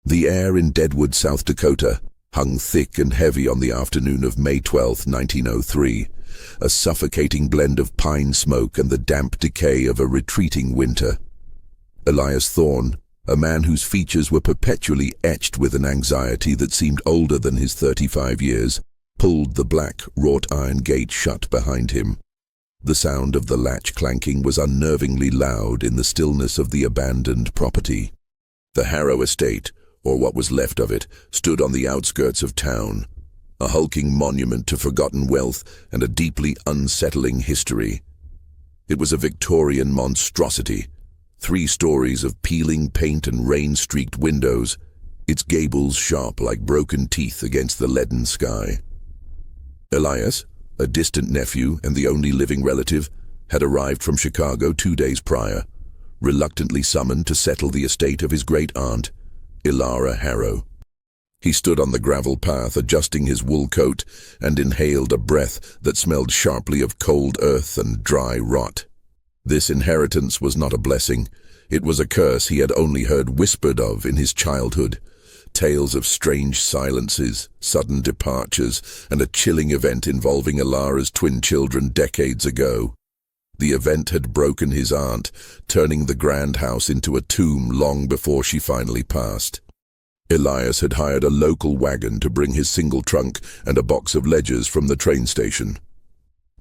The air in Deadwood, South Dakota, hung thick and heavy on the afternoon of May 12, 1903, a suffocating blend of pine smoke and the damp decay of a retreating winter. Elias Thorne, a man whose features were perpetually etched with an anxiety that seemed older than his 35 years, pulled the black, wrought-iron gate shut behind him. The sound of the latch clanking was unnervingly loud in the stillness of the abandoned property. The Harrow estate, or what was left of it, stood on the outskirts of town, a hulking monument to forgotten wealth and a deeply unsettling history. It was a Victorian monstrosity, 3 stories of peeling paint and rain-streaked windows, its gables sharp like broken teeth against the leaden sky. Elias, a distant nephew and the only living relative, had arrived from Chicago 2 days prior, reluctantly summoned to settle the estate of his great-aunt, Elara Harrow. He stood on the gravel path, adjusting his wool coat, and inhaled a breath that smelled sharply of cold earth and dry rot. This inheritance was not a blessing. It was a curse he had only heard whispered of in his childhood. Tales of strange silences, sudden departures, and a chilling event involving Elara's twin children decades ago. The event had broken his aunt, turning the grand house into a tomb long before she finally passed. Elias had hired a local wagon to bring his single trunk and a box of ledgers from the train station.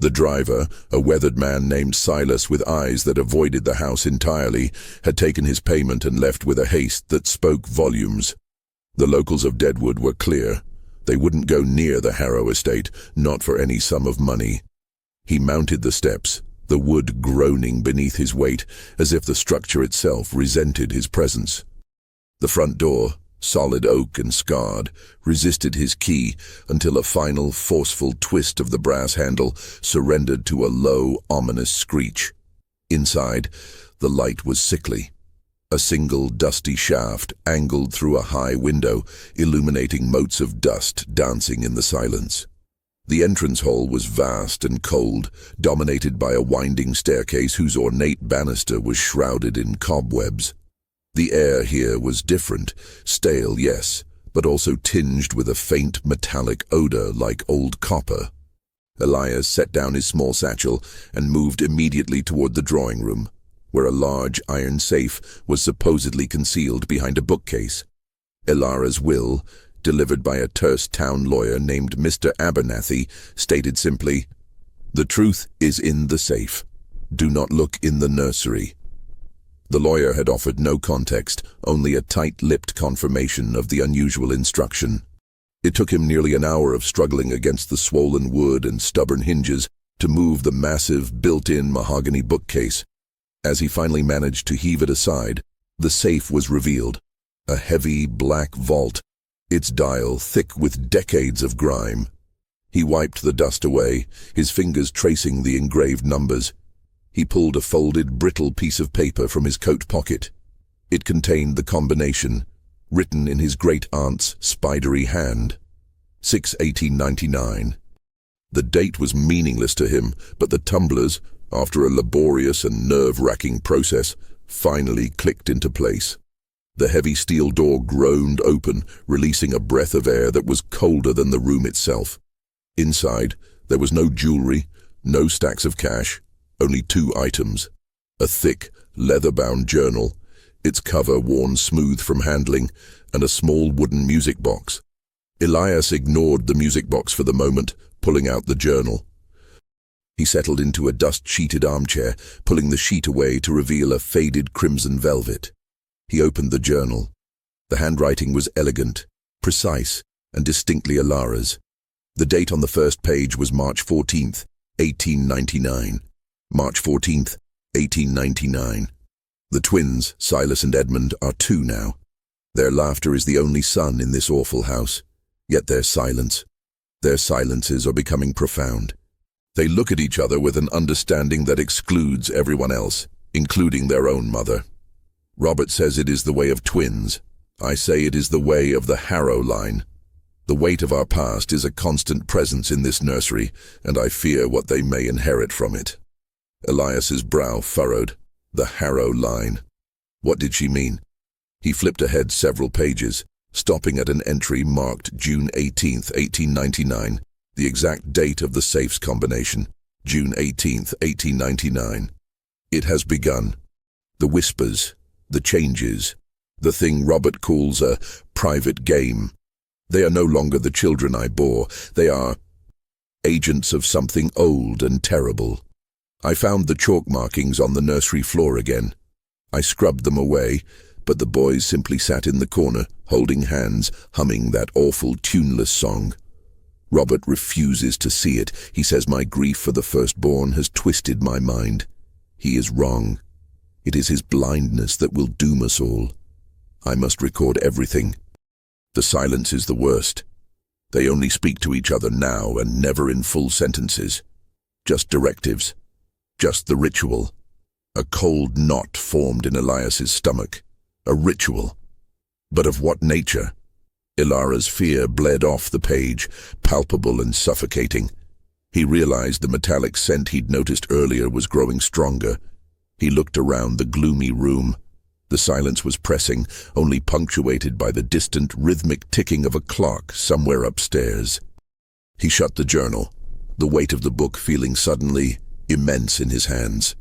The driver, a weathered man named Silas with eyes that avoided the house entirely, had taken his payment and left with a haste that spoke volumes. The locals of Deadwood were clear. They wouldn't go near the Harrow estate, not for any sum of money. He mounted the steps, the wood groaning beneath his weight, as if the structure itself resented his presence. The front door, solid oak and scarred, resisted his key until a final, forceful twist of the brass handle surrendered to a low, ominous screech. Inside, the light was sickly. A single dusty shaft angled through a high window, illuminating motes of dust dancing in the silence. The entrance hall was vast and cold, dominated by a winding staircase whose ornate banister was shrouded in cobwebs. The air here was different, stale, yes, but also tinged with a faint metallic odor like old copper. Elias set down his small satchel and moved immediately toward the drawing room, where a large iron safe was supposedly concealed behind a bookcase. Elara's will, delivered by a terse town lawyer named Mr. Abernathy, stated simply, "The truth is in the safe. Do not look in the nursery." The lawyer had offered no context, only a tight-lipped confirmation of the unusual instruction. It took him nearly an hour of struggling against the swollen wood and stubborn hinges to move the massive, built-in mahogany bookcase. As he finally managed to heave it aside, the safe was revealed, a heavy, black vault, its dial thick with decades of grime. He wiped the dust away, his fingers tracing the engraved numbers. He pulled a folded, brittle piece of paper from his coat pocket. It contained the combination, written in his great-aunt's spidery hand. 6/1899. The date was meaningless to him, but the tumblers, after a laborious and nerve-wracking process, finally clicked into place. The heavy steel door groaned open, releasing a breath of air that was colder than the room itself. Inside, there was no jewelry, no stacks of cash, only 2 items. A thick, leather-bound journal, its cover worn smooth from handling, and a small wooden music box. Elias ignored the music box for the moment, pulling out the journal. He settled into a dust-sheeted armchair, pulling the sheet away to reveal a faded crimson velvet. He opened the journal. The handwriting was elegant, precise, and distinctly Elara's. The date on the first page was March 14th, 1899. March 14th, 1899. The twins, Silas and Edmund, are 2 now. Their laughter is the only son in this awful house, yet their silences are becoming profound. They look at each other with an understanding that excludes everyone else, including their own mother. Robert says it is the way of twins. I say it is the way of the Harrow line. The weight of our past is a constant presence in this nursery, and I fear what they may inherit from it. Elias's brow furrowed. The Harrow line. What did she mean? He flipped ahead several pages, stopping at an entry marked June 18th, 1899, the exact date of the safe's combination, June 18th, 1899. It has begun. The whispers, the changes, the thing Robert calls a private game. They are no longer the children I bore. They are agents of something old and terrible. I found the chalk markings on the nursery floor again. I scrubbed them away, but the boys simply sat in the corner, holding hands, humming that awful tuneless song. Robert refuses to see it. He says my grief for the firstborn has twisted my mind. He is wrong. It is his blindness that will doom us all. I must record everything. The silence is the worst. They only speak to each other now and never in full sentences. Just directives. Just the ritual. A cold knot formed in Elias's stomach. A ritual. But of what nature? Ilara's fear bled off the page, palpable and suffocating. He realized the metallic scent he'd noticed earlier was growing stronger. He looked around the gloomy room. The silence was pressing, only punctuated by the distant, rhythmic ticking of a clock somewhere upstairs. He shut the journal, the weight of the book feeling suddenly immense in his hands.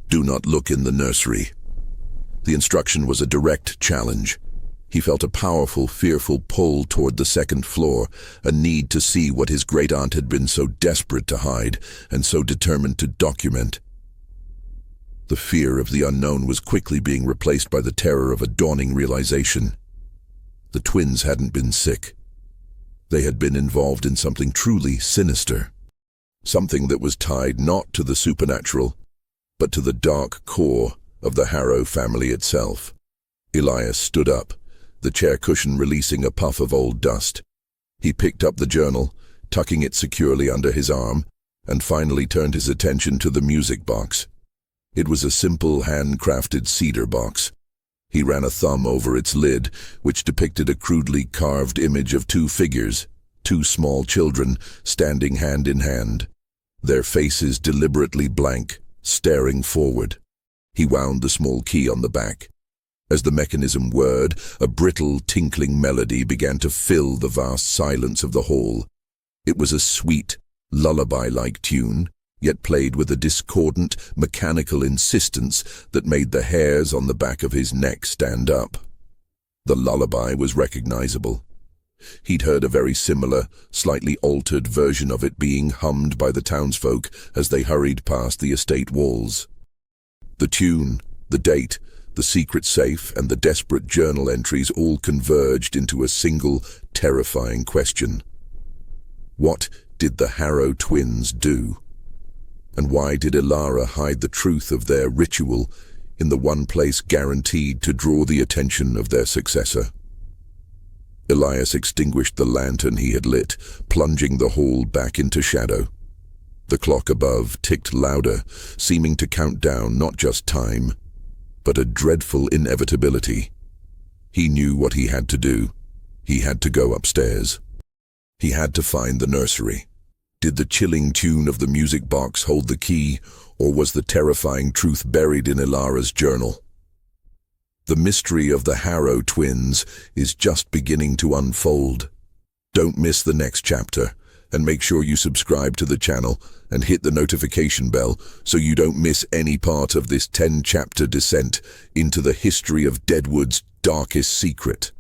Do not look in the nursery. The instruction was a direct challenge. He felt a powerful, fearful pull toward the second floor, a need to see what his great-aunt had been so desperate to hide and so determined to document. The fear of the unknown was quickly being replaced by the terror of a dawning realization. The twins hadn't been sick. They had been involved in something truly sinister. Something that was tied not to the supernatural, but to the dark core of the Harrow family itself. Elias stood up, the chair cushion releasing a puff of old dust. He picked up the journal, tucking it securely under his arm, and finally turned his attention to the music box. It was a simple, handcrafted cedar box. He ran a thumb over its lid, which depicted a crudely carved image of two figures, two small children, standing hand in hand, their faces deliberately blank, staring forward. He wound the small key on the back. As the mechanism whirred, a brittle, tinkling melody began to fill the vast silence of the hall. It was a sweet, lullaby-like tune, yet played with a discordant, mechanical insistence that made the hairs on the back of his neck stand up. The lullaby was recognizable. He'd heard a very similar, slightly altered version of it being hummed by the townsfolk as they hurried past the estate walls. The tune, the date, the secret safe, and the desperate journal entries all converged into a single, terrifying question. What did the Harrow twins do? And why did Ilara hide the truth of their ritual in the one place guaranteed to draw the attention of their successor? Elias extinguished the lantern he had lit, plunging the hall back into shadow. The clock above ticked louder, seeming to count down not just time, but a dreadful inevitability. He knew what he had to do. He had to go upstairs. He had to find the nursery. Did the chilling tune of the music box hold the key, or was the terrifying truth buried in Ilara's journal? The mystery of the Harrow twins is just beginning to unfold. Don't miss the next chapter, and make sure you subscribe to the channel and hit the notification bell so you don't miss any part of this 10-chapter descent into the history of Deadwood's darkest secret.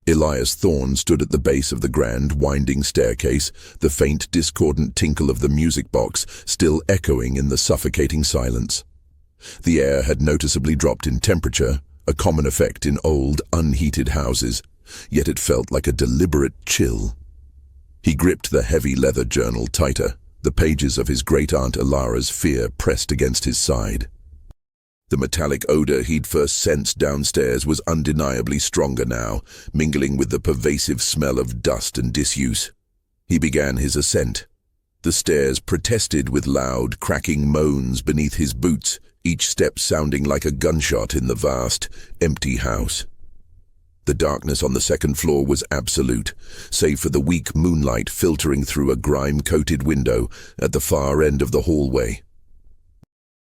Elias Thorne stood at the base of the grand, winding staircase, the faint, discordant tinkle of the music box still echoing in the suffocating silence. The air had noticeably dropped in temperature, a common effect in old, unheated houses, yet it felt like a deliberate chill. He gripped the heavy leather journal tighter, the pages of his great-aunt Ilara's fear pressed against his side. The metallic odor he'd first sensed downstairs was undeniably stronger now, mingling with the pervasive smell of dust and disuse. He began his ascent. The stairs protested with loud, cracking moans beneath his boots, each step sounding like a gunshot in the vast, empty house. The darkness on the second floor was absolute, save for the weak moonlight filtering through a grime-coated window at the far end of the hallway.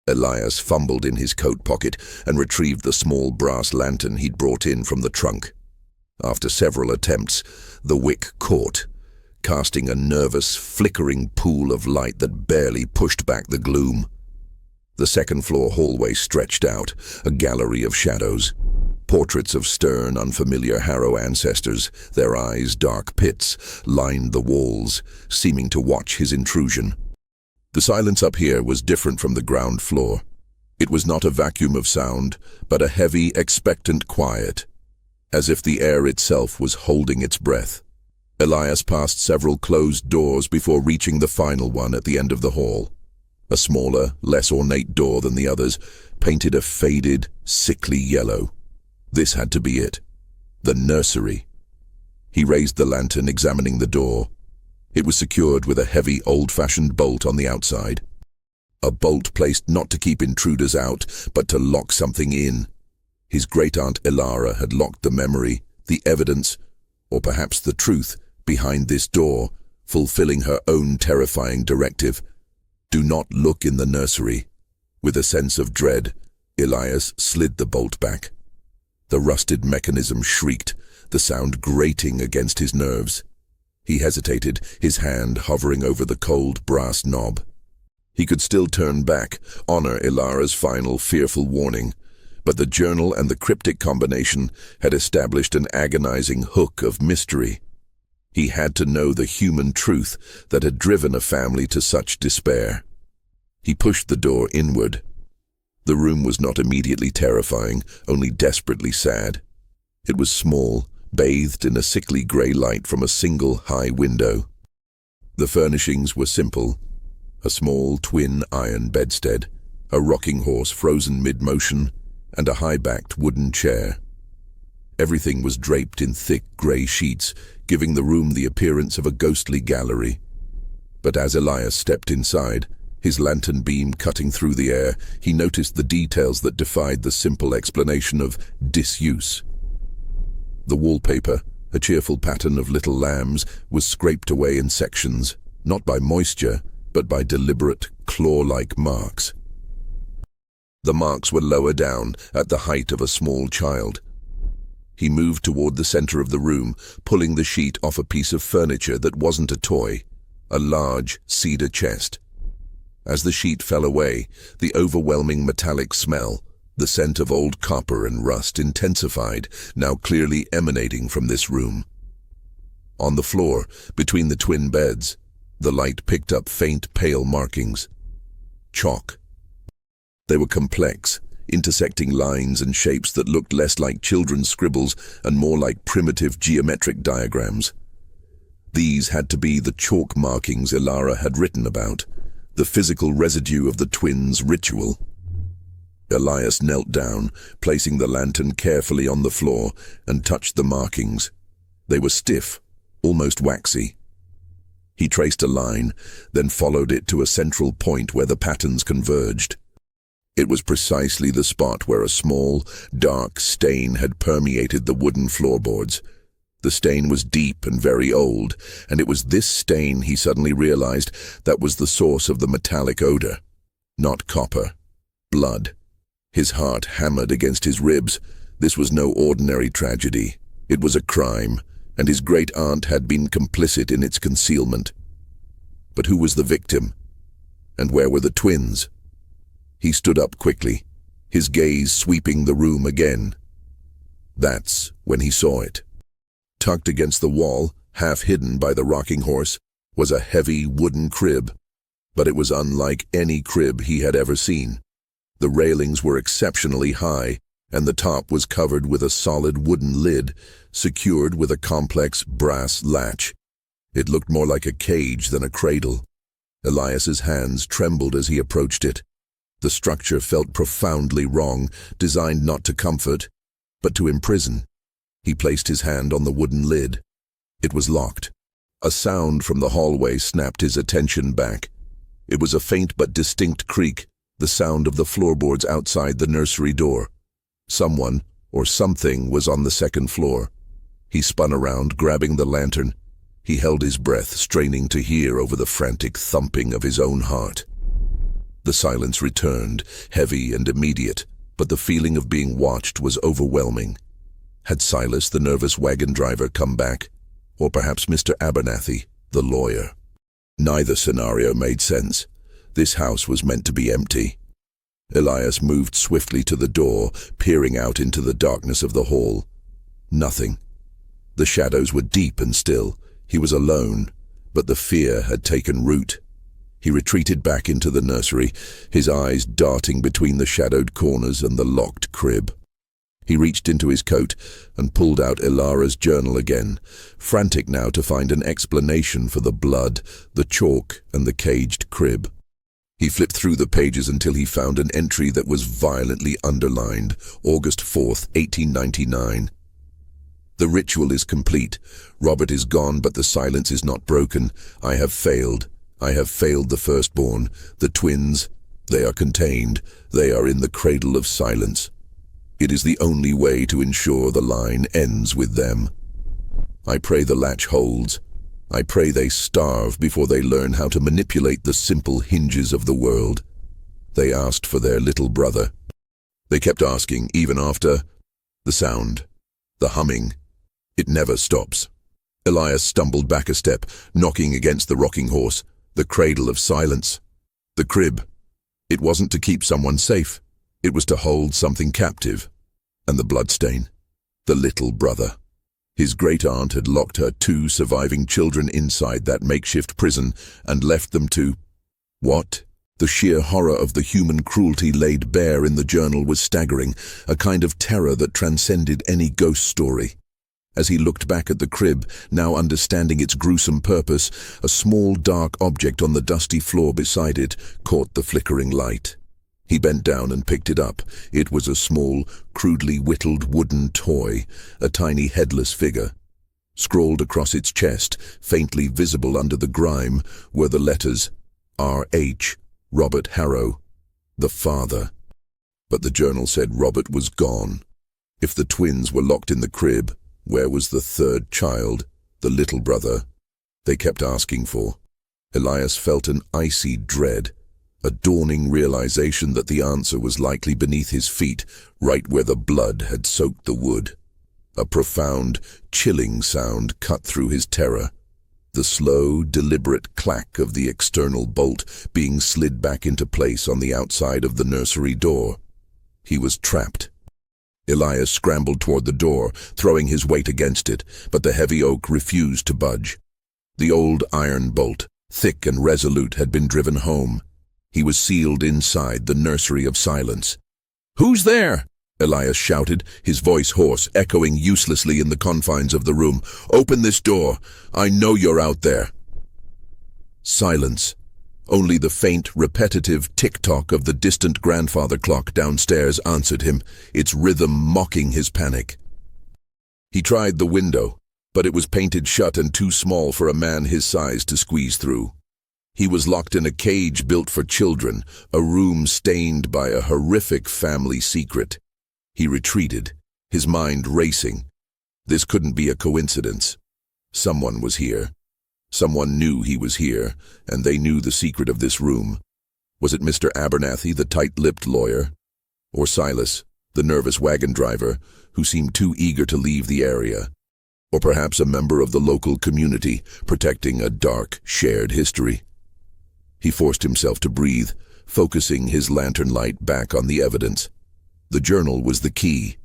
Elias fumbled in his coat pocket and retrieved the small brass lantern he'd brought in from the trunk. After several attempts, the wick caught, casting a nervous, flickering pool of light that barely pushed back the gloom. The second-floor hallway stretched out, a gallery of shadows. Portraits of stern, unfamiliar Harrow ancestors, their eyes dark pits, lined the walls, seeming to watch his intrusion. The silence up here was different from the ground floor. It was not a vacuum of sound, but a heavy, expectant quiet, as if the air itself was holding its breath. Elias passed several closed doors before reaching the final one at the end of the hall. A smaller, less ornate door than the others, painted a faded, sickly yellow. This had to be it. The nursery. He raised the lantern, examining the door. It was secured with a heavy, old-fashioned bolt on the outside. A bolt placed not to keep intruders out, but to lock something in. His great-aunt Elara had locked the memory, the evidence, or perhaps the truth, behind this door, fulfilling her own terrifying directive. Do not look in the nursery. With a sense of dread, Elias slid the bolt back. The rusted mechanism shrieked, the sound grating against his nerves. He hesitated, his hand hovering over the cold brass knob. He could still turn back, honor Elara's final fearful warning, but the journal and the cryptic combination had established an agonizing hook of mystery. He had to know the human truth that had driven a family to such despair. He pushed the door inward. The room was not immediately terrifying, only desperately sad. It was small, bathed in a sickly grey light from a single high window. The furnishings were simple. A small twin iron bedstead, a rocking horse frozen mid-motion, and a high-backed wooden chair. Everything was draped in thick grey sheets, giving the room the appearance of a ghostly gallery. But as Elias stepped inside, his lantern beam cutting through the air, he noticed the details that defied the simple explanation of disuse. The wallpaper, a cheerful pattern of little lambs, was scraped away in sections, not by moisture, but by deliberate, claw-like marks. The marks were lower down, at the height of a small child. He moved toward the center of the room, pulling the sheet off a piece of furniture that wasn't a toy, a large cedar chest. As the sheet fell away, the overwhelming metallic smell, the scent of old copper and rust intensified, now clearly emanating from this room. On the floor, between the twin beds, the light picked up faint pale markings. Chalk. They were complex, intersecting lines and shapes that looked less like children's scribbles and more like primitive geometric diagrams. These had to be the chalk markings Elara had written about, the physical residue of the twins' ritual. Elias knelt down, placing the lantern carefully on the floor, and touched the markings. They were stiff, almost waxy. He traced a line, then followed it to a central point where the patterns converged. It was precisely the spot where a small, dark stain had permeated the wooden floorboards. The stain was deep and very old, and it was this stain, he suddenly realized, that was the source of the metallic odor. Not copper. Blood. His heart hammered against his ribs. This was no ordinary tragedy. It was a crime, and his great-aunt had been complicit in its concealment. But who was the victim? And where were the twins? He stood up quickly, his gaze sweeping the room again. That's when he saw it. Tucked against the wall, half hidden by the rocking horse, was a heavy wooden crib, but it was unlike any crib he had ever seen. The railings were exceptionally high, and the top was covered with a solid wooden lid, secured with a complex brass latch. It looked more like a cage than a cradle. Elias's hands trembled as he approached it. The structure felt profoundly wrong, designed not to comfort, but to imprison. He placed his hand on the wooden lid. It was locked. A sound from the hallway snapped his attention back. It was a faint but distinct creak, the sound of the floorboards outside the nursery door. Someone, or something, was on the second floor. He spun around, grabbing the lantern. He held his breath, straining to hear over the frantic thumping of his own heart. The silence returned, heavy and immediate, but the feeling of being watched was overwhelming. Had Silas, the nervous wagon driver, come back? Or perhaps Mr. Abernathy, the lawyer? Neither scenario made sense. This house was meant to be empty. Elias moved swiftly to the door, peering out into the darkness of the hall. Nothing. The shadows were deep and still. He was alone, but the fear had taken root. He retreated back into the nursery, his eyes darting between the shadowed corners and the locked crib. He reached into his coat and pulled out Ilara's journal again, frantic now to find an explanation for the blood, the chalk, and the caged crib. He flipped through the pages until he found an entry that was violently underlined, August 4th, 1899. The ritual is complete. Robert is gone, but the silence is not broken. I have failed. I have failed the firstborn. The twins, they are contained. They are in the cradle of silence. It is the only way to ensure the line ends with them. I pray the latch holds. I pray they starve before they learn how to manipulate the simple hinges of the world. They asked for their little brother. They kept asking, even after. The sound, the humming, it never stops. Elias stumbled back a step, knocking against the rocking horse, the cradle of silence. The crib. It wasn't to keep someone safe. It was to hold something captive. And the bloodstain. The little brother. His great-aunt had locked her 2 surviving children inside that makeshift prison and left them to... What? The sheer horror of the human cruelty laid bare in the journal was staggering, a kind of terror that transcended any ghost story. As he looked back at the crib, now understanding its gruesome purpose, a small dark object on the dusty floor beside it caught the flickering light. He bent down and picked it up. It was a small, crudely whittled wooden toy, a tiny headless figure. Scrawled across its chest, faintly visible under the grime, were the letters R.H., Robert Harrow, the father. But the journal said Robert was gone. If the twins were locked in the crib, where was the third child, the little brother, they kept asking for? Elias felt an icy dread, a dawning realization that the answer was likely beneath his feet, right where the blood had soaked the wood. A profound, chilling sound cut through his terror. The slow, deliberate clack of the external bolt being slid back into place on the outside of the nursery door. He was trapped. Elias scrambled toward the door, throwing his weight against it, but the heavy oak refused to budge. The old iron bolt, thick and resolute, had been driven home. He was sealed inside the nursery of silence. "Who's there?" Elias shouted, his voice hoarse, echoing uselessly in the confines of the room. "Open this door. I know you're out there." Silence. Only the faint, repetitive tick-tock of the distant grandfather clock downstairs answered him, its rhythm mocking his panic. He tried the window, but it was painted shut and too small for a man his size to squeeze through. He was locked in a cage built for children, a room stained by a horrific family secret. He retreated, his mind racing. This couldn't be a coincidence. Someone was here. Someone knew he was here, and they knew the secret of this room. Was it Mr. Abernathy, the tight-lipped lawyer? Or Silas, the nervous wagon driver, who seemed too eager to leave the area? Or perhaps a member of the local community, protecting a dark, shared history? He forced himself to breathe, focusing his lantern light back on the evidence. The journal was the key.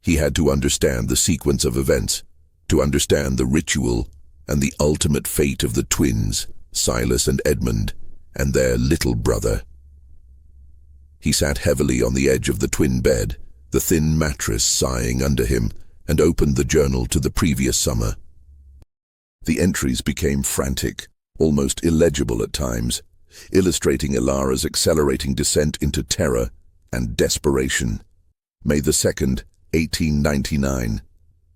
He had to understand the sequence of events, to understand the ritual and the ultimate fate of the twins, Silas and Edmund, and their little brother. He sat heavily on the edge of the twin bed, the thin mattress sighing under him, and opened the journal to the previous summer. The entries became frantic, almost illegible at times, illustrating Ilara's accelerating descent into terror and desperation. May the 2nd, 1899.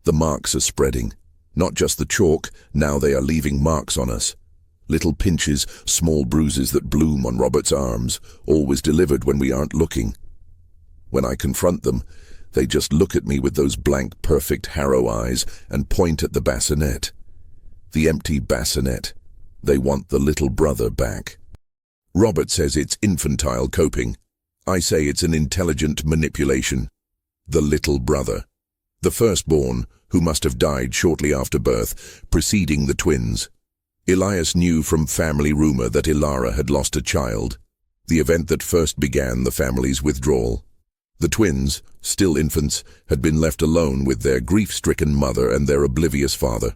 The marks are spreading. Not just the chalk, now they are leaving marks on us. Little pinches, small bruises that bloom on Robert's arms, always delivered when we aren't looking. When I confront them, they just look at me with those blank, perfect Harrow eyes and point at the bassinet. The empty bassinet. They want the little brother back. Robert says it's infantile coping. I say it's an intelligent manipulation. The little brother. The firstborn, who must have died shortly after birth, preceding the twins. Elias knew from family rumor that Ilara had lost a child, the event that first began the family's withdrawal. The twins, still infants, had been left alone with their grief-stricken mother and their oblivious father.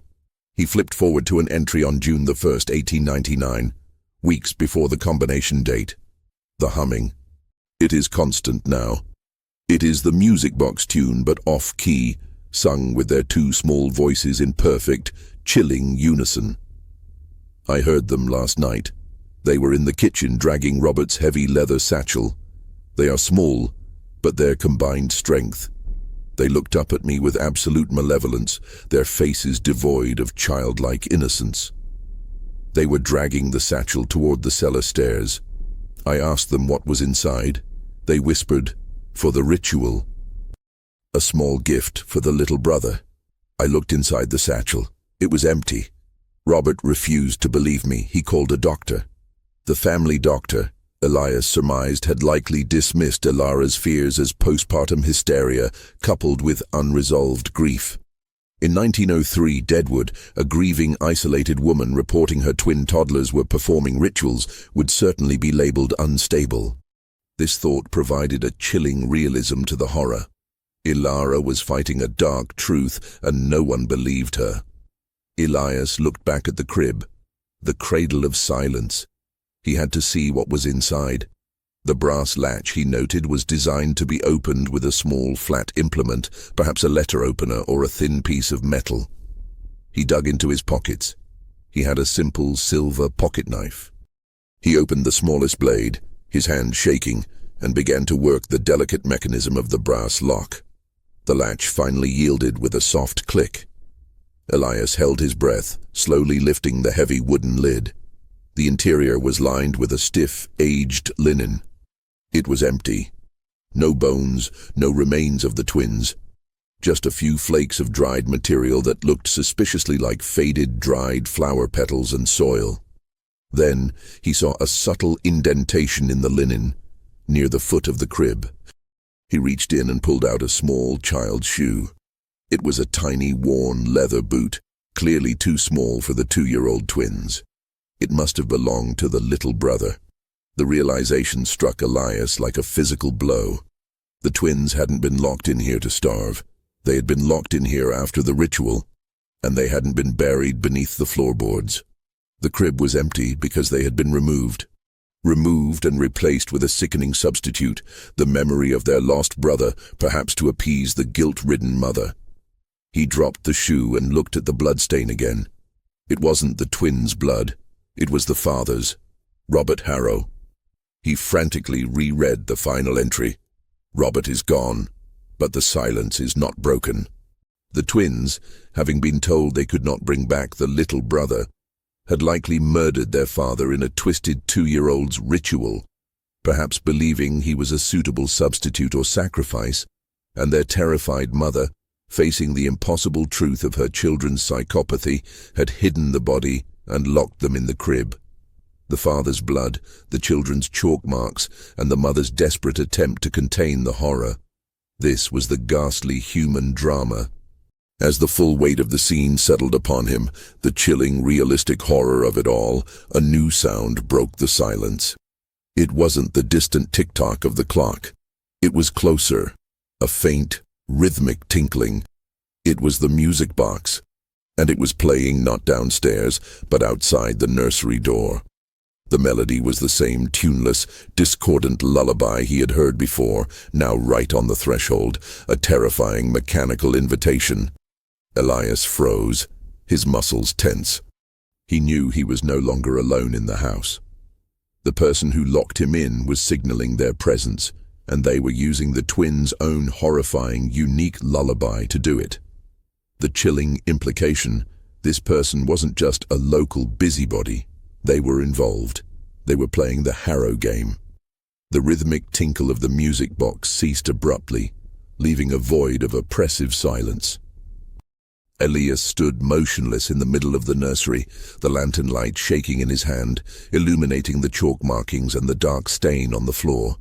He flipped forward to an entry on June the 1st, 1899, weeks before the combination date. The humming. It is constant now. It is the music box tune, but off-key, sung with their two small voices in perfect, chilling unison. I heard them last night. They were in the kitchen dragging Robert's heavy leather satchel. They are small, but their combined strength. They looked up at me with absolute malevolence, their faces devoid of childlike innocence. They were dragging the satchel toward the cellar stairs. I asked them what was inside. They whispered, "For the ritual." A small gift for the little brother. I looked inside the satchel. It was empty. Robert refused to believe me. He called a doctor. The family doctor, Elias surmised, had likely dismissed Ilara's fears as postpartum hysteria coupled with unresolved grief. In 1903, Deadwood, a grieving, isolated woman reporting her twin toddlers were performing rituals, would certainly be labeled unstable. This thought provided a chilling realism to the horror. Ilara was fighting a dark truth, and no one believed her. Elias looked back at the crib, the cradle of silence. He had to see what was inside. The brass latch, he noted, was designed to be opened with a small flat implement, perhaps a letter opener or a thin piece of metal. He dug into his pockets. He had a simple silver pocket knife. He opened the smallest blade, his hand shaking, and began to work the delicate mechanism of the brass lock. The latch finally yielded with a soft click. Elias held his breath, slowly lifting the heavy wooden lid. The interior was lined with a stiff, aged linen. It was empty. No bones, no remains of the twins. Just a few flakes of dried material that looked suspiciously like faded, dried flower petals and soil. Then he saw a subtle indentation in the linen, near the foot of the crib. He reached in and pulled out a small child's shoe. It was a tiny, worn leather boot, clearly too small for the 2-year-old twins. It must have belonged to the little brother. The realization struck Elias like a physical blow. The twins hadn't been locked in here to starve. They had been locked in here after the ritual, and they hadn't been buried beneath the floorboards. The crib was empty because they had been removed and replaced with a sickening substitute, the memory of their lost brother, perhaps to appease the guilt-ridden mother. He dropped the shoe and looked at the bloodstain again. It wasn't the twins' blood. It was the father's, Robert Harrow. He frantically reread the final entry. Robert is gone, but the silence is not broken. The twins, having been told they could not bring back the little brother, had likely murdered their father in a twisted 2-year-old's ritual, perhaps believing he was a suitable substitute or sacrifice, and their terrified mother, facing the impossible truth of her children's psychopathy, had hidden the body and locked them in the crib. The father's blood, the children's chalk marks, and the mother's desperate attempt to contain the horror. This was the ghastly human drama. As the full weight of the scene settled upon him, the chilling, realistic horror of it all, a new sound broke the silence. It wasn't the distant tick-tock of the clock. It was closer, a faint, rhythmic tinkling. It was the music box, and it was playing not downstairs, but outside the nursery door. The melody was the same tuneless, discordant lullaby he had heard before, now right on the threshold, a terrifying mechanical invitation. Elias froze, his muscles tense. He knew he was no longer alone in the house. The person who locked him in was signaling their presence, and they were using the twins' own horrifying, unique lullaby to do it. The chilling implication, this person wasn't just a local busybody. They were involved. They were playing the Harrow game. The rhythmic tinkle of the music box ceased abruptly, leaving a void of oppressive silence. Elias stood motionless in the middle of the nursery, the lantern light shaking in his hand, illuminating the chalk markings and the dark stain on the floor.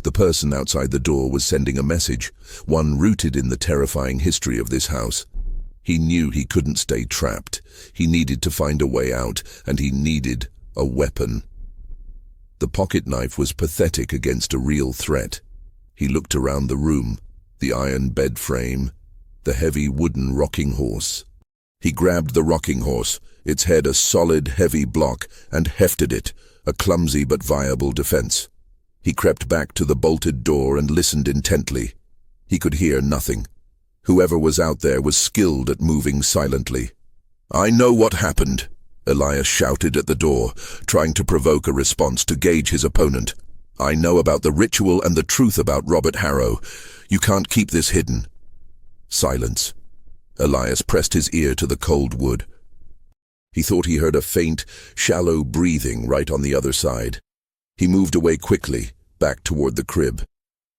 The person outside the door was sending a message, one rooted in the terrifying history of this house. He knew he couldn't stay trapped. He needed to find a way out, and he needed a weapon. The pocket knife was pathetic against a real threat. He looked around the room, the iron bed frame, the heavy wooden rocking horse. He grabbed the rocking horse, its head a solid, heavy block, and hefted it, a clumsy but viable defense. He crept back to the bolted door and listened intently. He could hear nothing. Whoever was out there was skilled at moving silently. "I know what happened," Elias shouted at the door, trying to provoke a response to gauge his opponent. "I know about the ritual and the truth about Robert Harrow. You can't keep this hidden." Silence. Elias pressed his ear to the cold wood. He thought he heard a faint, shallow breathing right on the other side. He moved away quickly, back toward the crib.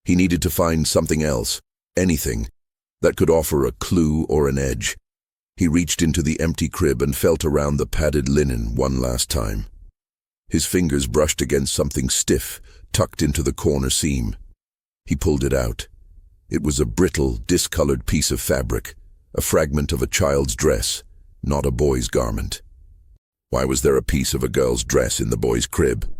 He needed to find something else, anything, that could offer a clue or an edge. He reached into the empty crib and felt around the padded linen one last time. His fingers brushed against something stiff, tucked into the corner seam. He pulled it out. It was a brittle, discolored piece of fabric, a fragment of a child's dress, not a boy's garment. Why was there a piece of a girl's dress in the boy's crib?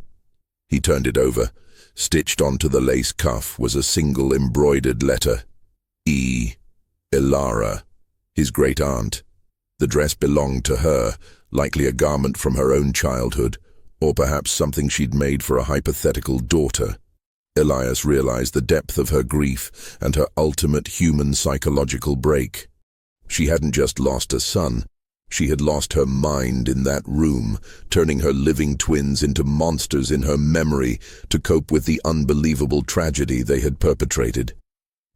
He turned it over. Stitched onto the lace cuff was a single embroidered letter. E. Ilara, his great-aunt. The dress belonged to her, likely a garment from her own childhood, or perhaps something she'd made for a hypothetical daughter. Elias realized the depth of her grief and her ultimate human psychological break. She hadn't just lost a son, she had lost her mind in that room, turning her living twins into monsters in her memory to cope with the unbelievable tragedy they had perpetrated.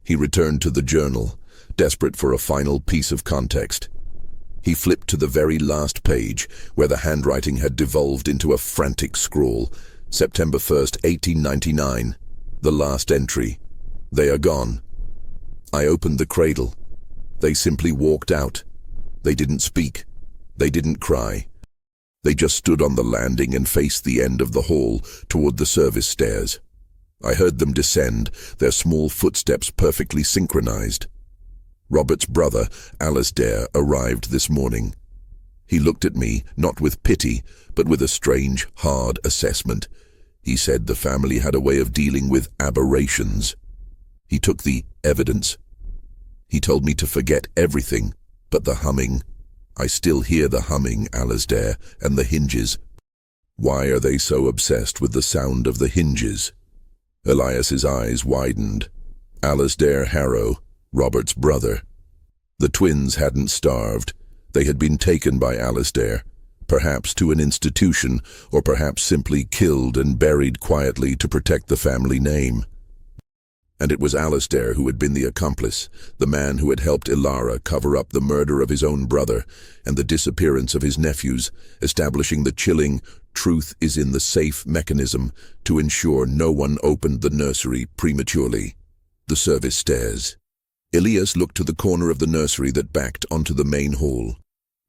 He returned to the journal, desperate for a final piece of context. He flipped to the very last page, where the handwriting had devolved into a frantic scrawl. September 1st, 1899. The last entry. "They are gone." I opened the cradle. They simply walked out. They didn't speak. They didn't cry. They just stood on the landing and faced the end of the hall toward the service stairs. I heard them descend, their small footsteps perfectly synchronized. Robert's brother, Alasdair, arrived this morning. He looked at me, not with pity, but with a strange, hard assessment. He said the family had a way of dealing with aberrations. He took the evidence. He told me to forget everything but the humming. I still hear the humming, Alasdair, and the hinges. Why are they so obsessed with the sound of the hinges? Elias's eyes widened. Alasdair Harrow, Robert's brother. The twins hadn't starved. They had been taken by Alasdair, perhaps to an institution, or perhaps simply killed and buried quietly to protect the family name. And it was Alasdair who had been the accomplice, the man who had helped Ilara cover up the murder of his own brother and the disappearance of his nephews, establishing the chilling "truth is in the safe" mechanism to ensure no one opened the nursery prematurely. The service stairs. Elias looked to the corner of the nursery that backed onto the main hall.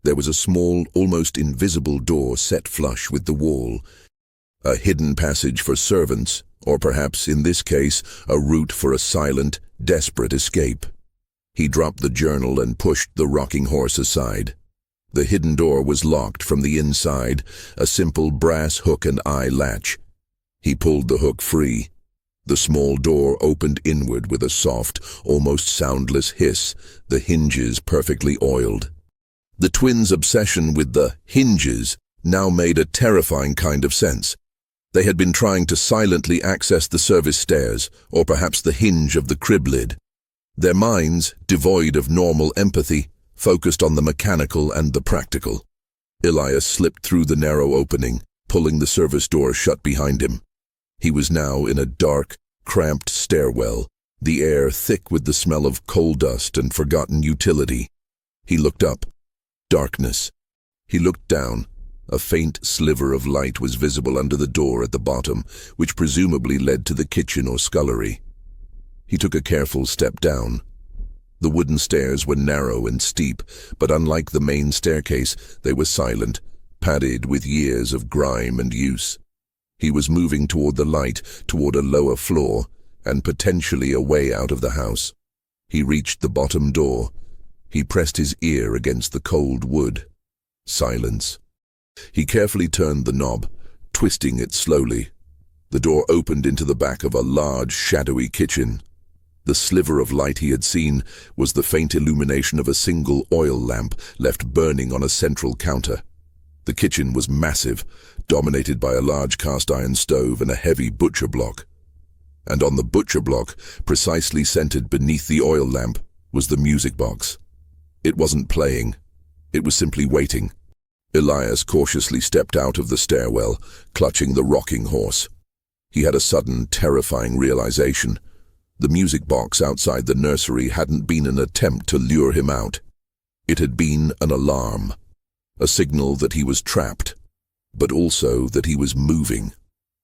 There was a small, almost invisible door set flush with the wall, a hidden passage for servants, or perhaps, in this case, a route for a silent, desperate escape. He dropped the journal and pushed the rocking horse aside. The hidden door was locked from the inside, a simple brass hook and eye latch. He pulled the hook free. The small door opened inward with a soft, almost soundless hiss, the hinges perfectly oiled. The twins' obsession with the hinges now made a terrifying kind of sense. They had been trying to silently access the service stairs, or perhaps the hinge of the crib lid. Their minds, devoid of normal empathy, focused on the mechanical and the practical. Elias slipped through the narrow opening, pulling the service door shut behind him. He was now in a dark, cramped stairwell, the air thick with the smell of coal dust and forgotten utility. He looked up. Darkness. He looked down. A faint sliver of light was visible under the door at the bottom, which presumably led to the kitchen or scullery. He took a careful step down. The wooden stairs were narrow and steep, but unlike the main staircase, they were silent, padded with years of grime and use. He was moving toward the light, toward a lower floor, and potentially a way out of the house. He reached the bottom door. He pressed his ear against the cold wood. Silence. He carefully turned the knob, twisting it slowly. The door opened into the back of a large, shadowy kitchen. The sliver of light he had seen was the faint illumination of a single oil lamp left burning on a central counter. The kitchen was massive, dominated by a large cast-iron stove and a heavy butcher block. And on the butcher block, precisely centered beneath the oil lamp, was the music box. It wasn't playing. It was simply waiting. Elias cautiously stepped out of the stairwell, clutching the rocking horse. He had a sudden, terrifying realization. The music box outside the nursery hadn't been an attempt to lure him out. It had been an alarm, a signal that he was trapped, but also that he was moving.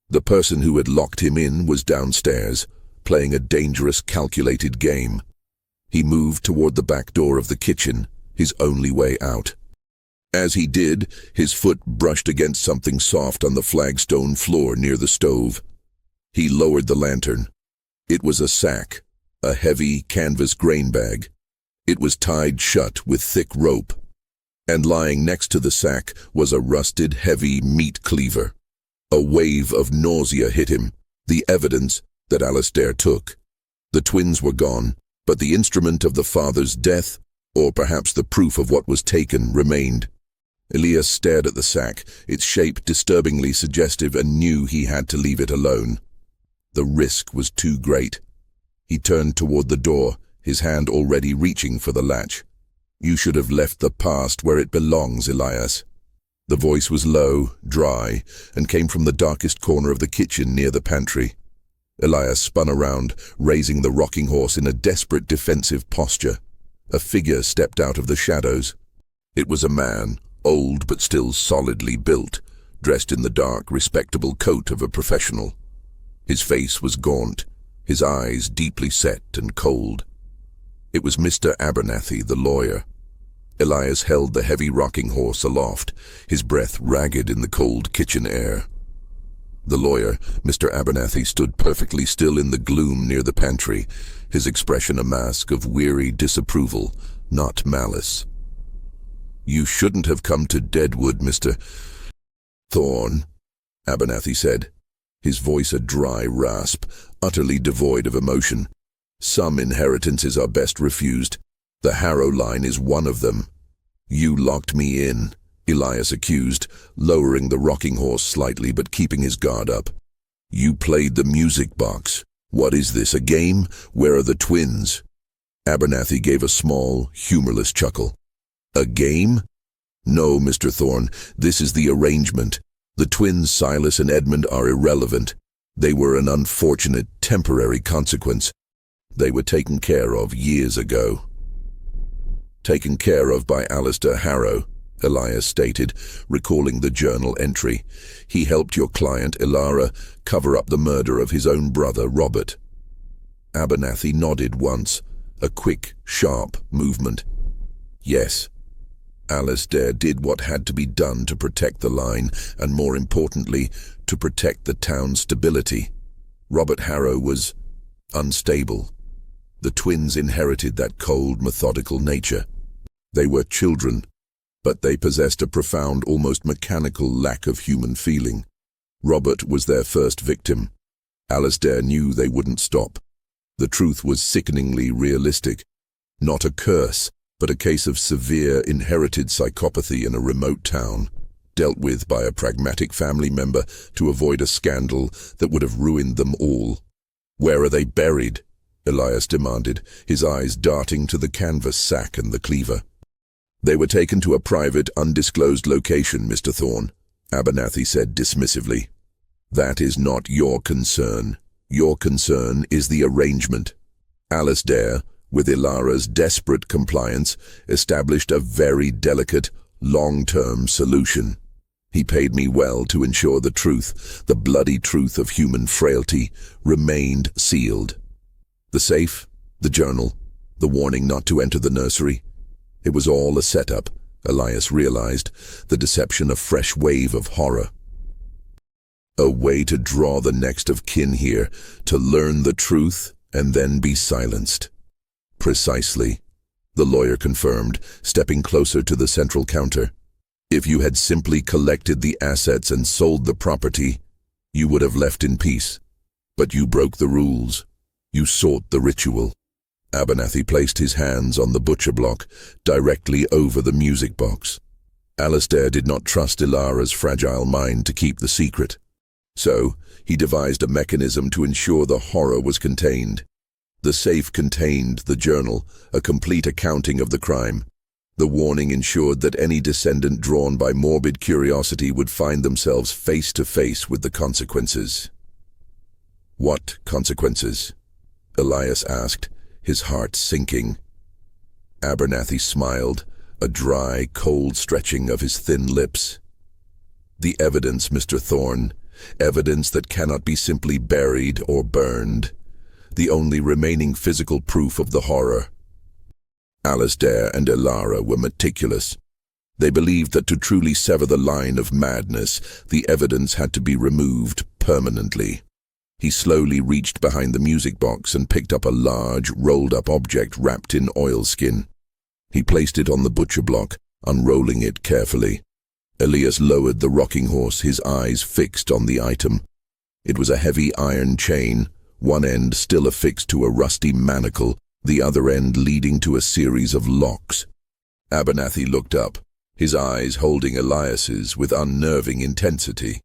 The person who had locked him in was downstairs, playing a dangerous, calculated game. He moved toward the back door of the kitchen, his only way out. As he did, his foot brushed against something soft on the flagstone floor near the stove. He lowered the lantern. It was a sack, a heavy canvas grain bag. It was tied shut with thick rope, and lying next to the sack was a rusted, heavy meat cleaver. A wave of nausea hit him, the evidence that Alistair took. The twins were gone, but the instrument of the father's death, or perhaps the proof of what was taken, remained. Elias stared at the sack, its shape disturbingly suggestive, and knew he had to leave it alone. The risk was too great. He turned toward the door, his hand already reaching for the latch. "You should have left the past where it belongs, Elias." The voice was low, dry, and came from the darkest corner of the kitchen near the pantry. Elias spun around, raising the rocking horse in a desperate defensive posture. A figure stepped out of the shadows. It was a man, old but still solidly built, dressed in the dark, respectable coat of a professional. His face was gaunt, his eyes deeply set and cold. It was Mr. Abernathy, the lawyer. Elias held the heavy rocking horse aloft, his breath ragged in the cold kitchen air. The lawyer, Mr. Abernathy, stood perfectly still in the gloom near the pantry, his expression a mask of weary disapproval, not malice. "You shouldn't have come to Deadwood, Mr. Thorne," Abernathy said, his voice a dry rasp, utterly devoid of emotion. "Some inheritances are best refused. The Harrow line is one of them." "You locked me in," Elias accused, lowering the rocking horse slightly but keeping his guard up. "You played the music box. What is this, a game? Where are the twins?" Abernathy gave a small, humorless chuckle. "A game? No, Mr. Thorne, this is the arrangement. The twins Silas and Edmund are irrelevant. They were an unfortunate, temporary consequence. They were taken care of years ago." "Taken care of by Alistair Harrow," Elias stated, recalling the journal entry. "He helped your client, Ilara, cover up the murder of his own brother, Robert." Abernathy nodded once, a quick, sharp movement. "Yes. Alistair did what had to be done to protect the line, and more importantly, to protect the town's stability. Robert Harrow was unstable. The twins inherited that cold, methodical nature. They were children, but they possessed a profound, almost mechanical lack of human feeling. Robert was their first victim. Alistair knew they wouldn't stop. The truth was sickeningly realistic. Not a curse, but a case of severe inherited psychopathy in a remote town, dealt with by a pragmatic family member to avoid a scandal that would have ruined them all. "Where are they buried?" Elias demanded, his eyes darting to the canvas sack and the cleaver. "They were taken to a private, undisclosed location, Mr. Thorne," Abernathy said dismissively. "That is not your concern. Your concern is the arrangement. Alistair, with Ilara's desperate compliance, established a very delicate, long-term solution. He paid me well to ensure the truth, the bloody truth of human frailty, remained sealed. The safe, the journal, the warning not to enter the nursery. It was all a setup, Elias realized, the deception a fresh wave of horror. A way to draw the next of kin here, to learn the truth and then be silenced. Precisely, the lawyer confirmed, stepping closer to the central counter. If you had simply collected the assets and sold the property, you would have left in peace. But you broke the rules. You sought the ritual. Abernathy placed his hands on the butcher block, directly over the music box. Alistair did not trust Ilara's fragile mind to keep the secret. So, he devised a mechanism to ensure the horror was contained. The safe contained the journal, a complete accounting of the crime. The warning ensured that any descendant drawn by morbid curiosity would find themselves face to face with the consequences. What consequences? Elias asked, his heart sinking. Abernathy smiled, a dry, cold stretching of his thin lips. The evidence, Mr. Thorne, evidence that cannot be simply buried or burned. The only remaining physical proof of the horror. Alistair and Ilara were meticulous. They believed that to truly sever the line of madness, the evidence had to be removed permanently. He slowly reached behind the music box and picked up a large, rolled-up object wrapped in oilskin. He placed it on the butcher block, unrolling it carefully. Elias lowered the rocking horse, his eyes fixed on the item. It was a heavy iron chain, one end still affixed to a rusty manacle, the other end leading to a series of locks. Abernathy looked up, his eyes holding Elias's with unnerving intensity.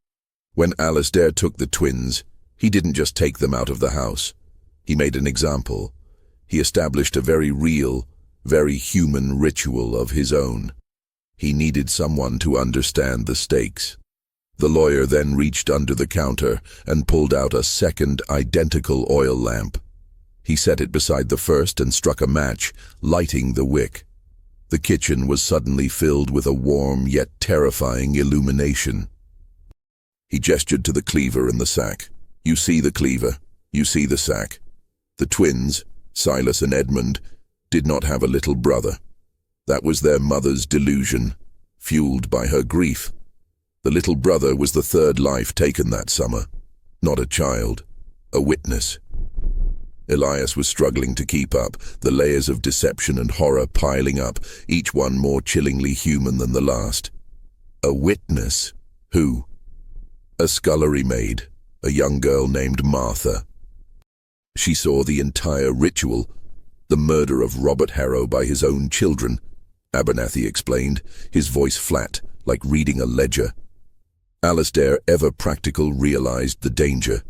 When Alistair took the twins, he didn't just take them out of the house. He made an example. He established a very real, very human ritual of his own. He needed someone to understand the stakes. The lawyer then reached under the counter and pulled out a second identical oil lamp. He set it beside the first and struck a match, lighting the wick. The kitchen was suddenly filled with a warm yet terrifying illumination. He gestured to the cleaver and the sack. You see the cleaver, you see the sack. The twins, Silas and Edmund, did not have a little brother. That was their mother's delusion, fueled by her grief. The little brother was the third life taken that summer. Not a child, a witness. Elias was struggling to keep up, the layers of deception and horror piling up, each one more chillingly human than the last. A witness? Who? A scullery maid, a young girl named Martha. She saw the entire ritual, the murder of Robert Harrow by his own children, Abernathy explained, his voice flat, like reading a ledger. Alistair, ever practical, realized the danger.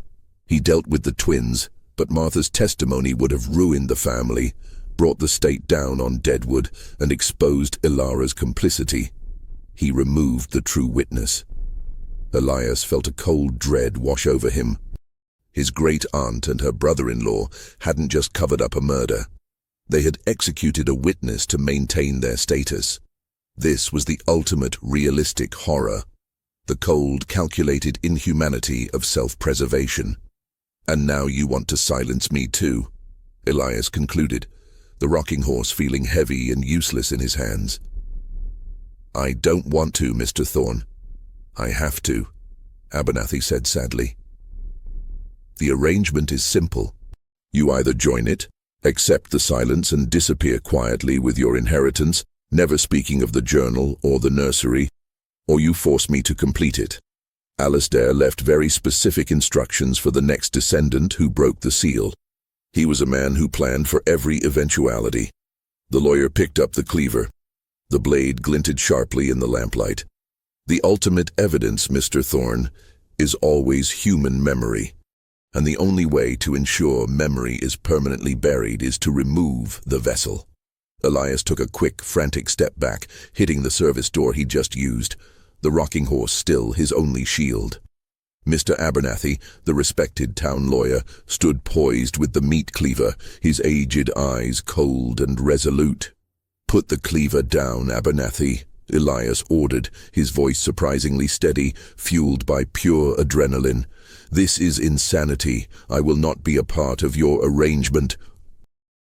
He dealt with the twins, but Martha's testimony would have ruined the family, brought the state down on Deadwood, and exposed Ilara's complicity. He removed the true witness. Elias felt a cold dread wash over him. His great-aunt and her brother-in-law hadn't just covered up a murder. They had executed a witness to maintain their status. This was the ultimate realistic horror, the cold, calculated inhumanity of self-preservation. And now you want to silence me too, Elias concluded, the rocking horse feeling heavy and useless in his hands. I don't want to, Mr. Thorne. I have to, Abernathy said sadly. The arrangement is simple. You either join it, accept the silence and disappear quietly with your inheritance, never speaking of the journal or the nursery, or you force me to complete it. Alistair left very specific instructions for the next descendant who broke the seal. He was a man who planned for every eventuality. The lawyer picked up the cleaver. The blade glinted sharply in the lamplight. The ultimate evidence, Mr. Thorne, is always human memory. And the only way to ensure memory is permanently buried is to remove the vessel. Elias took a quick, frantic step back, hitting the service door he'd just used, the rocking horse still his only shield. Mr. Abernathy, the respected town lawyer, stood poised with the meat cleaver, his aged eyes cold and resolute. Put the cleaver down, Abernathy, Elias ordered, his voice surprisingly steady, fueled by pure adrenaline. This is insanity. I will not be a part of your arrangement.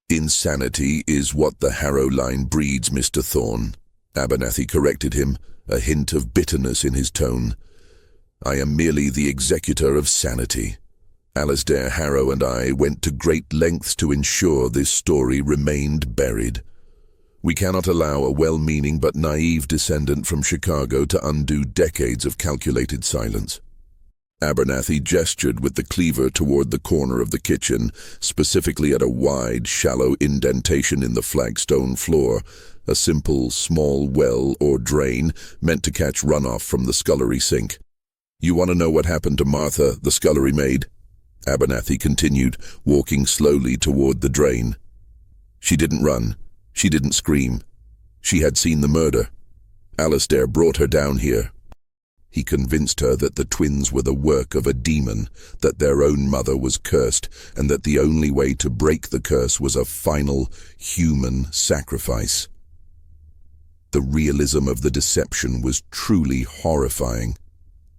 Insanity is what the Harrow line breeds, Mr. Thorne, Abernathy corrected him, a hint of bitterness in his tone. I am merely the executor of sanity. Alasdair, Harrow and I went to great lengths to ensure this story remained buried. We cannot allow a well-meaning but naive descendant from Chicago to undo decades of calculated silence. Abernathy gestured with the cleaver toward the corner of the kitchen, specifically at a wide, shallow indentation in the flagstone floor, a simple, small well or drain meant to catch runoff from the scullery sink. You want to know what happened to Martha, the scullery maid? Abernathy continued, walking slowly toward the drain. She didn't run. She didn't scream. She had seen the murder. Alasdair brought her down here. He convinced her that the twins were the work of a demon, that their own mother was cursed, and that the only way to break the curse was a final, human sacrifice. The realism of the deception was truly horrifying.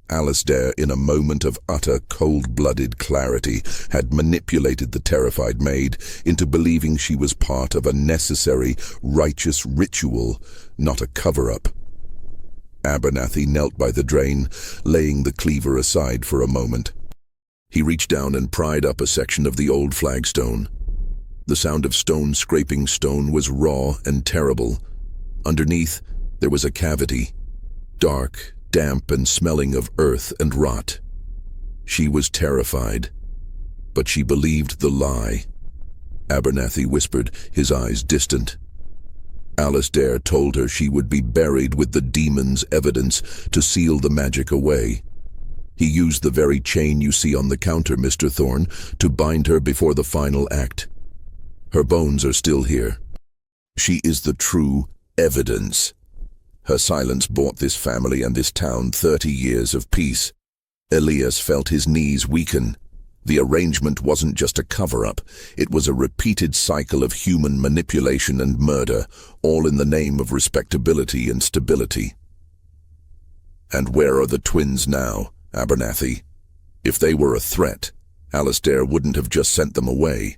Alasdair, in a moment of utter cold-blooded clarity, had manipulated the terrified maid into believing she was part of a necessary, righteous ritual, not a cover-up. Abernathy knelt by the drain, laying the cleaver aside for a moment. He reached down and pried up a section of the old flagstone. The sound of stone scraping stone was raw and terrible. Underneath, there was a cavity, dark, damp and smelling of earth and rot. She was terrified, but she believed the lie. Abernathy whispered, his eyes distant. Alasdair told her she would be buried with the demon's evidence to seal the magic away. He used the very chain you see on the counter, Mr. Thorne, to bind her before the final act. Her bones are still here. She is the true evidence. Her silence bought this family and this town 30 years of peace. Elias felt his knees weaken. The arrangement wasn't just a cover-up. It was a repeated cycle of human manipulation and murder, all in the name of respectability and stability. And where are the twins now, Abernathy? If they were a threat, Alasdair wouldn't have just sent them away.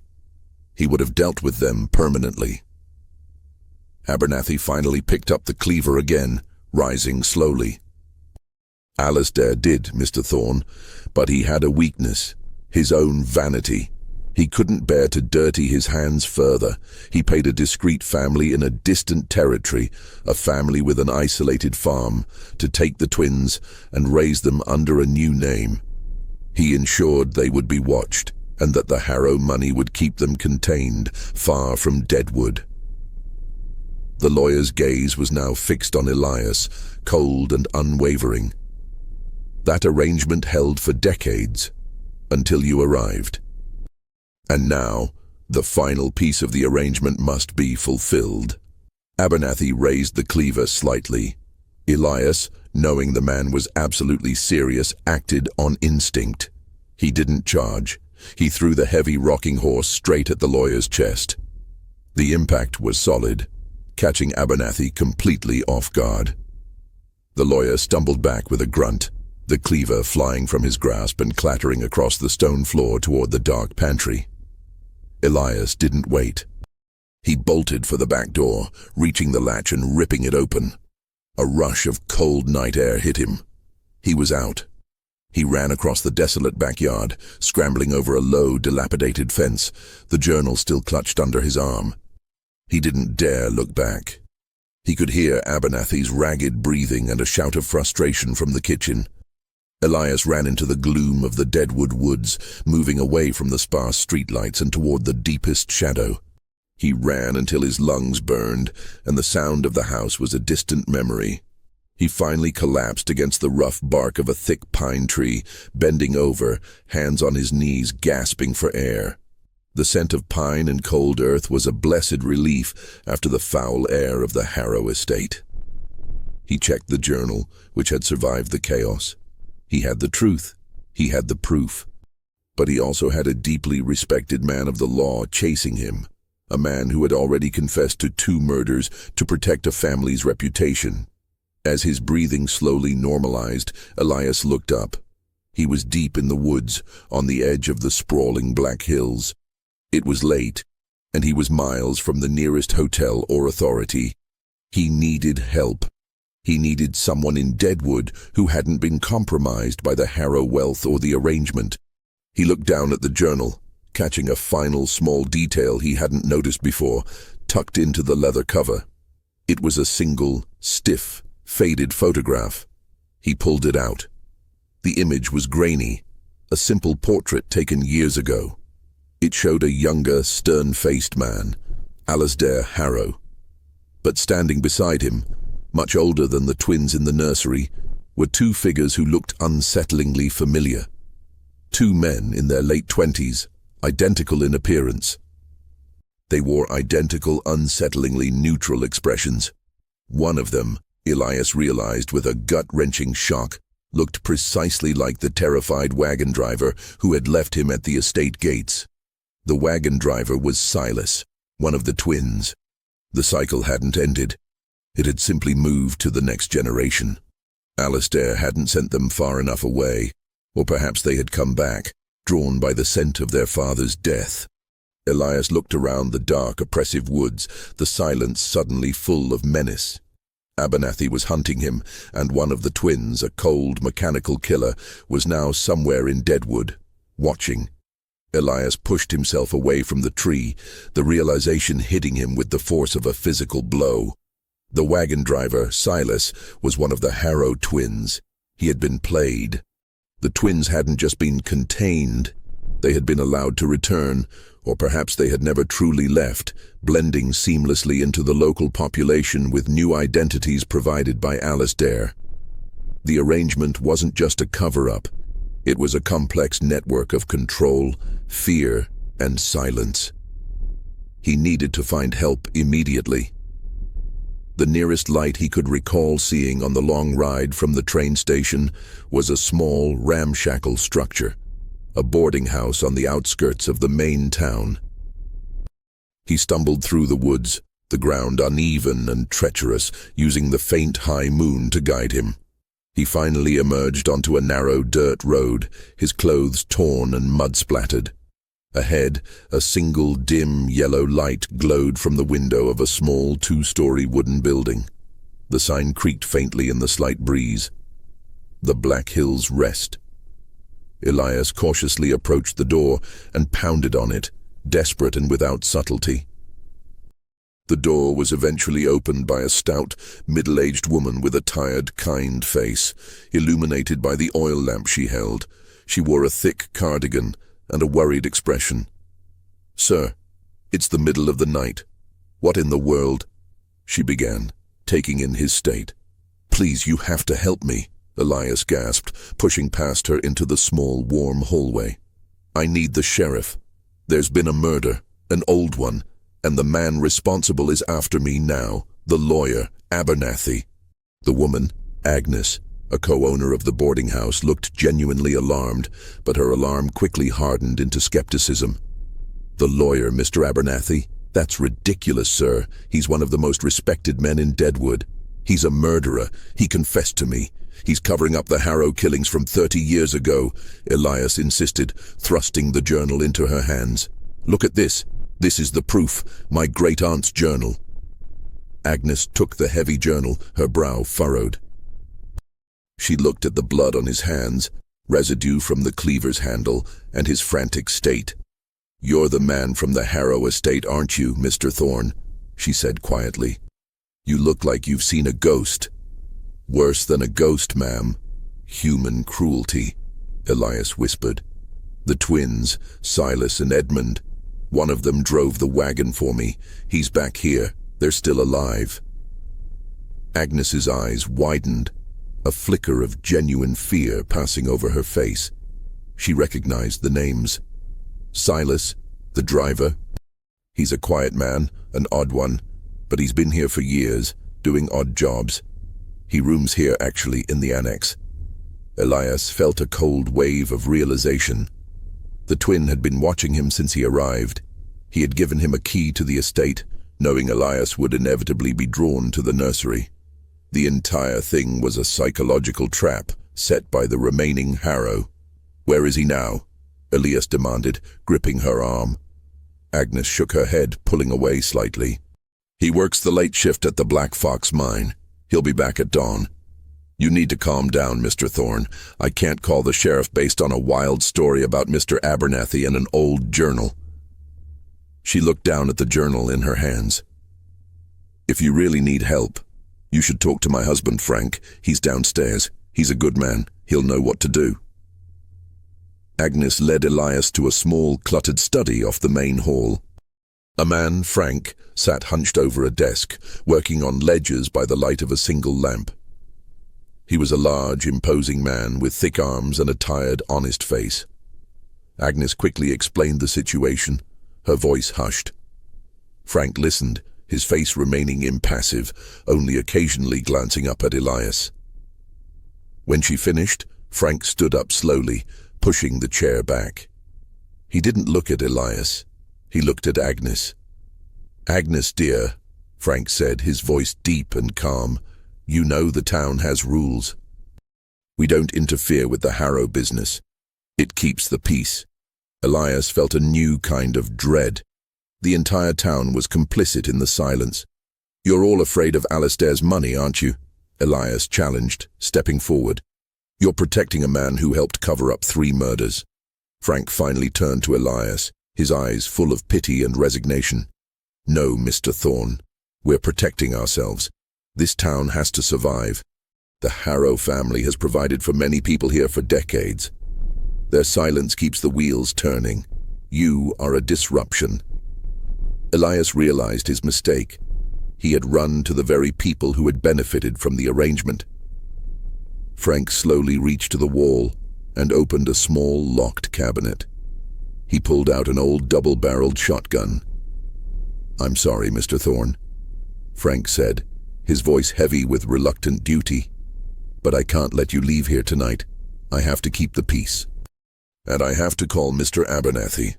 He would have dealt with them permanently. Abernathy finally picked up the cleaver again, rising slowly. Alasdair did, Mr. Thorne, but he had a weakness. His own vanity. He couldn't bear to dirty his hands further. He paid a discreet family in a distant territory, a family with an isolated farm, to take the twins and raise them under a new name. He ensured they would be watched, and that the Harrow money would keep them contained, far from Deadwood. The lawyer's gaze was now fixed on Elias, cold and unwavering. That arrangement held for decades, until you arrived. And now, the final piece of the arrangement must be fulfilled. Abernathy raised the cleaver slightly. Elias, knowing the man was absolutely serious, acted on instinct. He didn't charge. He threw the heavy rocking horse straight at the lawyer's chest. The impact was solid, catching Abernathy completely off guard. The lawyer stumbled back with a grunt, the cleaver flying from his grasp and clattering across the stone floor toward the dark pantry. Elias didn't wait. He bolted for the back door, reaching the latch and ripping it open. A rush of cold night air hit him. He was out. He ran across the desolate backyard, scrambling over a low, dilapidated fence, the journal still clutched under his arm. He didn't dare look back. He could hear Abernathy's ragged breathing and a shout of frustration from the kitchen. Elias ran into the gloom of the Deadwood woods, moving away from the sparse streetlights and toward the deepest shadow. He ran until his lungs burned, and the sound of the house was a distant memory. He finally collapsed against the rough bark of a thick pine tree, bending over, hands on his knees, gasping for air. The scent of pine and cold earth was a blessed relief after the foul air of the Harrow estate. He checked the journal, which had survived the chaos. He had the truth. He had the proof. But he also had a deeply respected man of the law chasing him, a man who had already confessed to 2 murders to protect a family's reputation. As his breathing slowly normalized, Elias looked up. He was deep in the woods, on the edge of the sprawling Black Hills. It was late, and he was miles from the nearest hotel or authority. He needed help. He needed someone in Deadwood who hadn't been compromised by the Harrow wealth or the arrangement. He looked down at the journal, catching a final small detail he hadn't noticed before, tucked into the leather cover. It was a single, stiff, faded photograph. He pulled it out. The image was grainy, a simple portrait taken years ago. It showed a younger, stern-faced man, Alasdair Harrow. But standing beside him, much older than the twins in the nursery, were two figures who looked unsettlingly familiar. Two men in their late 20s, identical in appearance. They wore identical, unsettlingly neutral expressions. One of them, Elias realized with a gut-wrenching shock, looked precisely like the terrified wagon driver who had left him at the estate gates. The wagon driver was Silas, one of the twins. The cycle hadn't ended. It had simply moved to the next generation. Alasdair hadn't sent them far enough away, or perhaps they had come back, drawn by the scent of their father's death. Elias looked around the dark, oppressive woods, the silence suddenly full of menace. Abernathy was hunting him, and one of the twins, a cold, mechanical killer, was now somewhere in Deadwood, watching. Elias pushed himself away from the tree, the realization hitting him with the force of a physical blow. The wagon driver, Silas, was one of the Harrow twins. He had been played. The twins hadn't just been contained. They had been allowed to return, or perhaps they had never truly left, blending seamlessly into the local population with new identities provided by Alasdair. The arrangement wasn't just a cover-up. It was a complex network of control, fear, and silence. He needed to find help immediately. The nearest light he could recall seeing on the long ride from the train station was a small, ramshackle structure, a boarding house on the outskirts of the main town. He stumbled through the woods, the ground uneven and treacherous, using the faint high moon to guide him. He finally emerged onto a narrow dirt road, his clothes torn and mud-splattered. Ahead, a single dim yellow light glowed from the window of a small two-story wooden building. The sign creaked faintly in the slight breeze. The Black Hills Rest. Elias cautiously approached the door and pounded on it, desperate and without subtlety. The door was eventually opened by a stout, middle-aged woman with a tired, kind face, illuminated by the oil lamp she held. She wore a thick cardigan and a worried expression. "Sir, it's the middle of the night. What in the world?" she began, taking in his state. "Please, you have to help me," Elias gasped, pushing past her into the small, warm hallway. "I need the sheriff. There's been a murder, an old one, and the man responsible is after me now, the lawyer, Abernathy." The woman, Agnes, a co-owner of the boarding house, looked genuinely alarmed, but her alarm quickly hardened into skepticism. "The lawyer, Mr. Abernathy? That's ridiculous, sir. He's one of the most respected men in Deadwood. He's a murderer. He confessed to me. He's covering up the Harrow killings from 30 years ago," Elias insisted, thrusting the journal into her hands. "Look at this. This is the proof, my great-aunt's journal." Agnes took the heavy journal, her brow furrowed. She looked at the blood on his hands, residue from the cleaver's handle, and his frantic state. "You're the man from the Harrow estate, aren't you, Mr. Thorne?" she said quietly. "You look like you've seen a ghost." "Worse than a ghost, ma'am. Human cruelty," Elias whispered. "The twins, Silas and Edmund. One of them drove the wagon for me. He's back here. They're still alive." Agnes's eyes widened, a flicker of genuine fear passing over her face. She recognized the names. Silas, the driver. He's a quiet man, an odd one, but he's been here for years, doing odd jobs. He rooms here, actually, in the annex. Elias felt a cold wave of realization. The twin had been watching him since he arrived. He had given him a key to the estate, knowing Elias would inevitably be drawn to the nursery. The entire thing was a psychological trap set by the remaining Harrow. "Where is he now?" Elias demanded, gripping her arm. Agnes shook her head, pulling away slightly. "He works the late shift at the Black Fox mine. He'll be back at dawn. You need to calm down, Mr. Thorne. I can't call the sheriff based on a wild story about Mr. Abernathy and an old journal. She looked down at the journal in her hands. If you really need help, you should talk to my husband, Frank. He's downstairs. He's a good man. He'll know what to do. Agnes led Elias to a small, cluttered study off the main hall. A man, Frank, sat hunched over a desk, working on ledgers by the light of a single lamp. He was a large, imposing man with thick arms and a tired, honest face. Agnes quickly explained the situation, her voice hushed. Frank listened, his face remaining impassive, only occasionally glancing up at Elias. When she finished, Frank stood up slowly, pushing the chair back. He didn't look at Elias. He looked at Agnes. "Agnes, dear," Frank said, his voice deep and calm, "you know the town has rules. We don't interfere with the Harrow business. It keeps the peace." Elias felt a new kind of dread. The entire town was complicit in the silence. "You're all afraid of Alistair's money, aren't you?" Elias challenged, stepping forward. "You're protecting a man who helped cover up 3 murders." Frank finally turned to Elias, his eyes full of pity and resignation. "No, Mr. Thorne. We're protecting ourselves. This town has to survive. The Harrow family has provided for many people here for decades. Their silence keeps the wheels turning. You are a disruption." Elias realized his mistake. He had run to the very people who had benefited from the arrangement. Frank slowly reached to the wall and opened a small, locked cabinet. He pulled out an old double-barreled shotgun. "I'm sorry, Mr. Thorne," Frank said, his voice heavy with reluctant duty. "But I can't let you leave here tonight. I have to keep the peace. And I have to call Mr. Abernathy."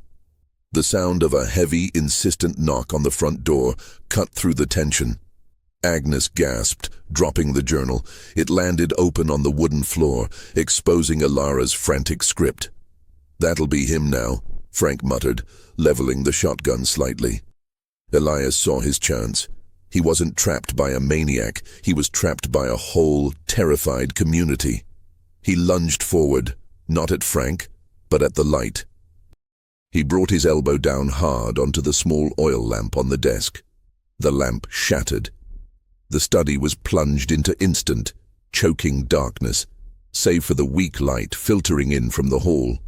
The sound of a heavy, insistent knock on the front door cut through the tension. Agnes gasped, dropping the journal. It landed open on the wooden floor, exposing Alara's frantic script. "That'll be him now," Frank muttered, leveling the shotgun slightly. Elias saw his chance. He wasn't trapped by a maniac. He was trapped by a whole, terrified community. He lunged forward, not at Frank, but at the light. He brought his elbow down hard onto the small oil lamp on the desk. The lamp shattered. The study was plunged into instant, choking darkness, save for the weak light filtering in from the hall.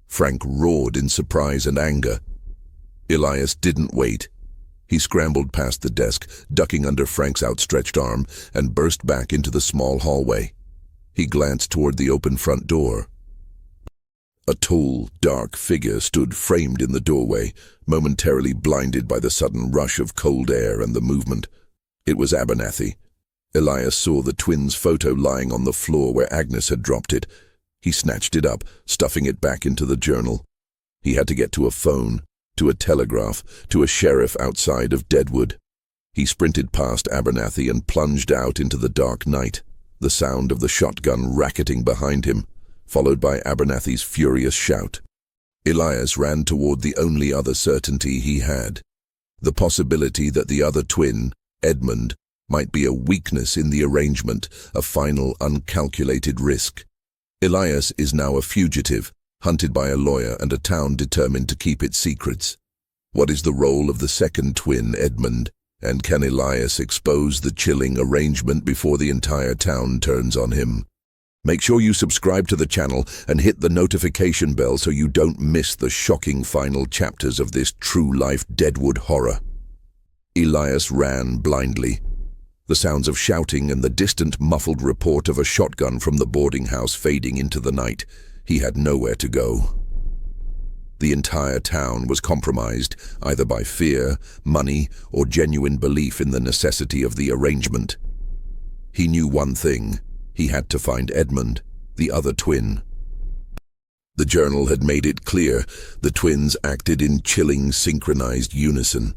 Frank roared in surprise and anger. Elias didn't wait. He scrambled past the desk, ducking under Frank's outstretched arm, and burst back into the small hallway. He glanced toward the open front door. A tall, dark figure stood framed in the doorway, momentarily blinded by the sudden rush of cold air and the movement. It was Abernathy. Elias saw the twins' photo lying on the floor where Agnes had dropped it. He snatched it up, stuffing it back into the journal. He had to get to a phone, to a telegraph, to a sheriff outside of Deadwood. He sprinted past Abernathy and plunged out into the dark night, the sound of the shotgun racketing behind him, followed by Abernathy's furious shout. Elias ran toward the only other certainty he had, the possibility that the other twin, Edmund, might be a weakness in the arrangement, a final uncalculated risk. Elias is now a fugitive, hunted by a lawyer and a town determined to keep its secrets. What is the role of the second twin, Edmund, and can Elias expose the chilling arrangement before the entire town turns on him? Make sure you subscribe to the channel and hit the notification bell so you don't miss the shocking final chapters of this true-life Deadwood horror. Elias ran blindly. The sounds of shouting and the distant muffled report of a shotgun from the boarding house fading into the night. He had nowhere to go. The entire town was compromised, either by fear, money, or genuine belief in the necessity of the arrangement. He knew one thing. He had to find Edmund, the other twin. The journal had made it clear the twins acted in chilling, synchronized unison.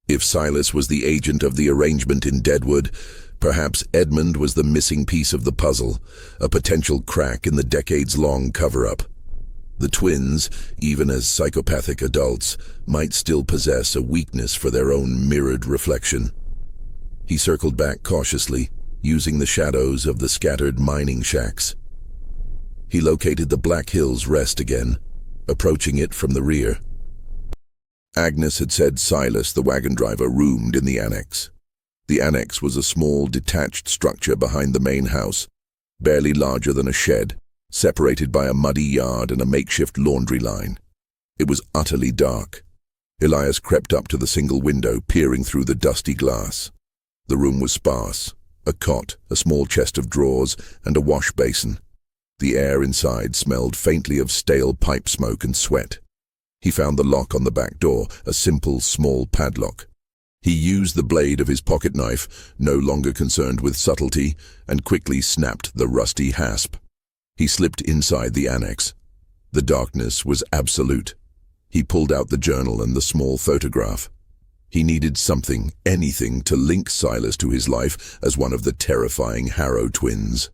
If Silas was the agent of the arrangement in Deadwood, perhaps Edmund was the missing piece of the puzzle, a potential crack in the decades-long cover-up. The twins, even as psychopathic adults, might still possess a weakness for their own mirrored reflection. He circled back cautiously, using the shadows of the scattered mining shacks. He located the Black Hills Rest again, approaching it from the rear. Agnes had said Silas, the wagon driver, roomed in the annex. The annex was a small, detached structure behind the main house, barely larger than a shed, separated by a muddy yard and a makeshift laundry line. It was utterly dark. Elias crept up to the single window, peering through the dusty glass. The room was sparse. A cot, a small chest of drawers, and a wash basin. The air inside smelled faintly of stale pipe smoke and sweat. He found the lock on the back door, a simple, small padlock. He used the blade of his pocket knife, no longer concerned with subtlety, and quickly snapped the rusty hasp. He slipped inside the annex. The darkness was absolute. He pulled out the journal and the small photograph. He needed something, anything, to link Silas to his life as one of the terrifying Harrow twins.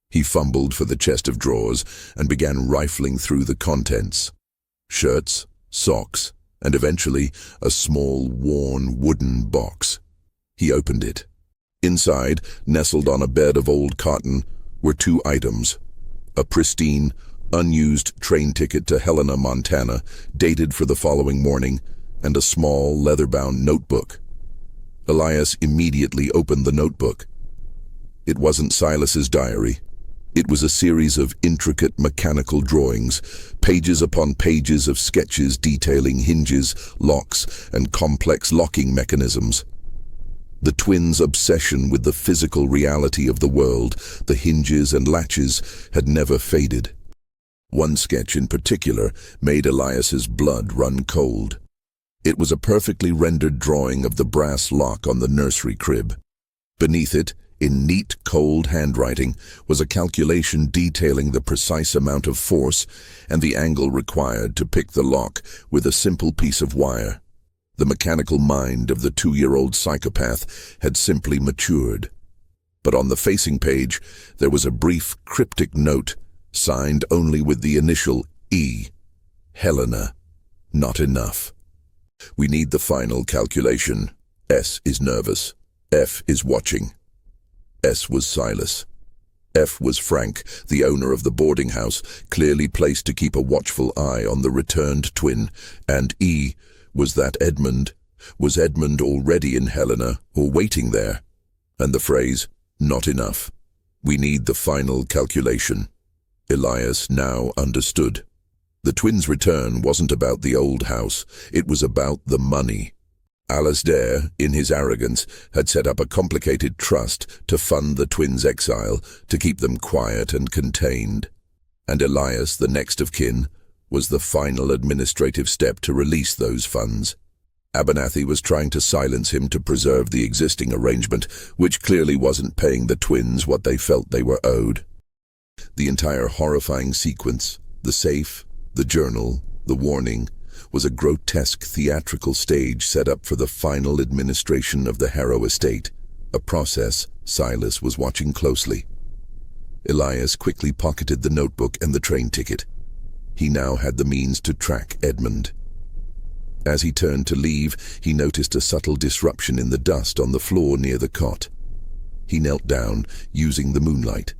He fumbled for the chest of drawers and began rifling through the contents. Shirts, socks, and eventually a small, worn wooden box. He opened it. Inside, nestled on a bed of old cotton, were two items. A pristine, unused train ticket to Helena, Montana, dated for the following morning, and a small, leather-bound notebook. Elias immediately opened the notebook. It wasn't Silas's diary. It was a series of intricate mechanical drawings, pages upon pages of sketches detailing hinges, locks, and complex locking mechanisms. The twins' obsession with the physical reality of the world, the hinges and latches, had never faded. One sketch in particular made Elias's blood run cold. It was a perfectly rendered drawing of the brass lock on the nursery crib. Beneath it, in neat, cold handwriting, was a calculation detailing the precise amount of force and the angle required to pick the lock with a simple piece of wire. The mechanical mind of the 2-year-old psychopath had simply matured. But on the facing page, there was a brief, cryptic note, signed only with the initial E. Helena. Not enough. We need the final calculation. S is nervous. F is watching. S was Silas. F was Frank, the owner of the boarding house, clearly placed to keep a watchful eye on the returned twin. And E was that Edmund. Was Edmund already in Helena, or waiting there? And the phrase, not enough. We need the final calculation. Elias now understood. The twins' return wasn't about the old house, it was about the money. Alasdair, in his arrogance, had set up a complicated trust to fund the twins' exile, to keep them quiet and contained. And Elias, the next of kin, was the final administrative step to release those funds. Abernathy was trying to silence him to preserve the existing arrangement, which clearly wasn't paying the twins what they felt they were owed. The entire horrifying sequence, the safe, the journal, the warning, was a grotesque theatrical stage set up for the final administration of the Harrow estate, a process Silas was watching closely. Elias quickly pocketed the notebook and the train ticket. He now had the means to track Edmund. As he turned to leave, he noticed a subtle disruption in the dust on the floor near the cot. He knelt down, using the moonlight.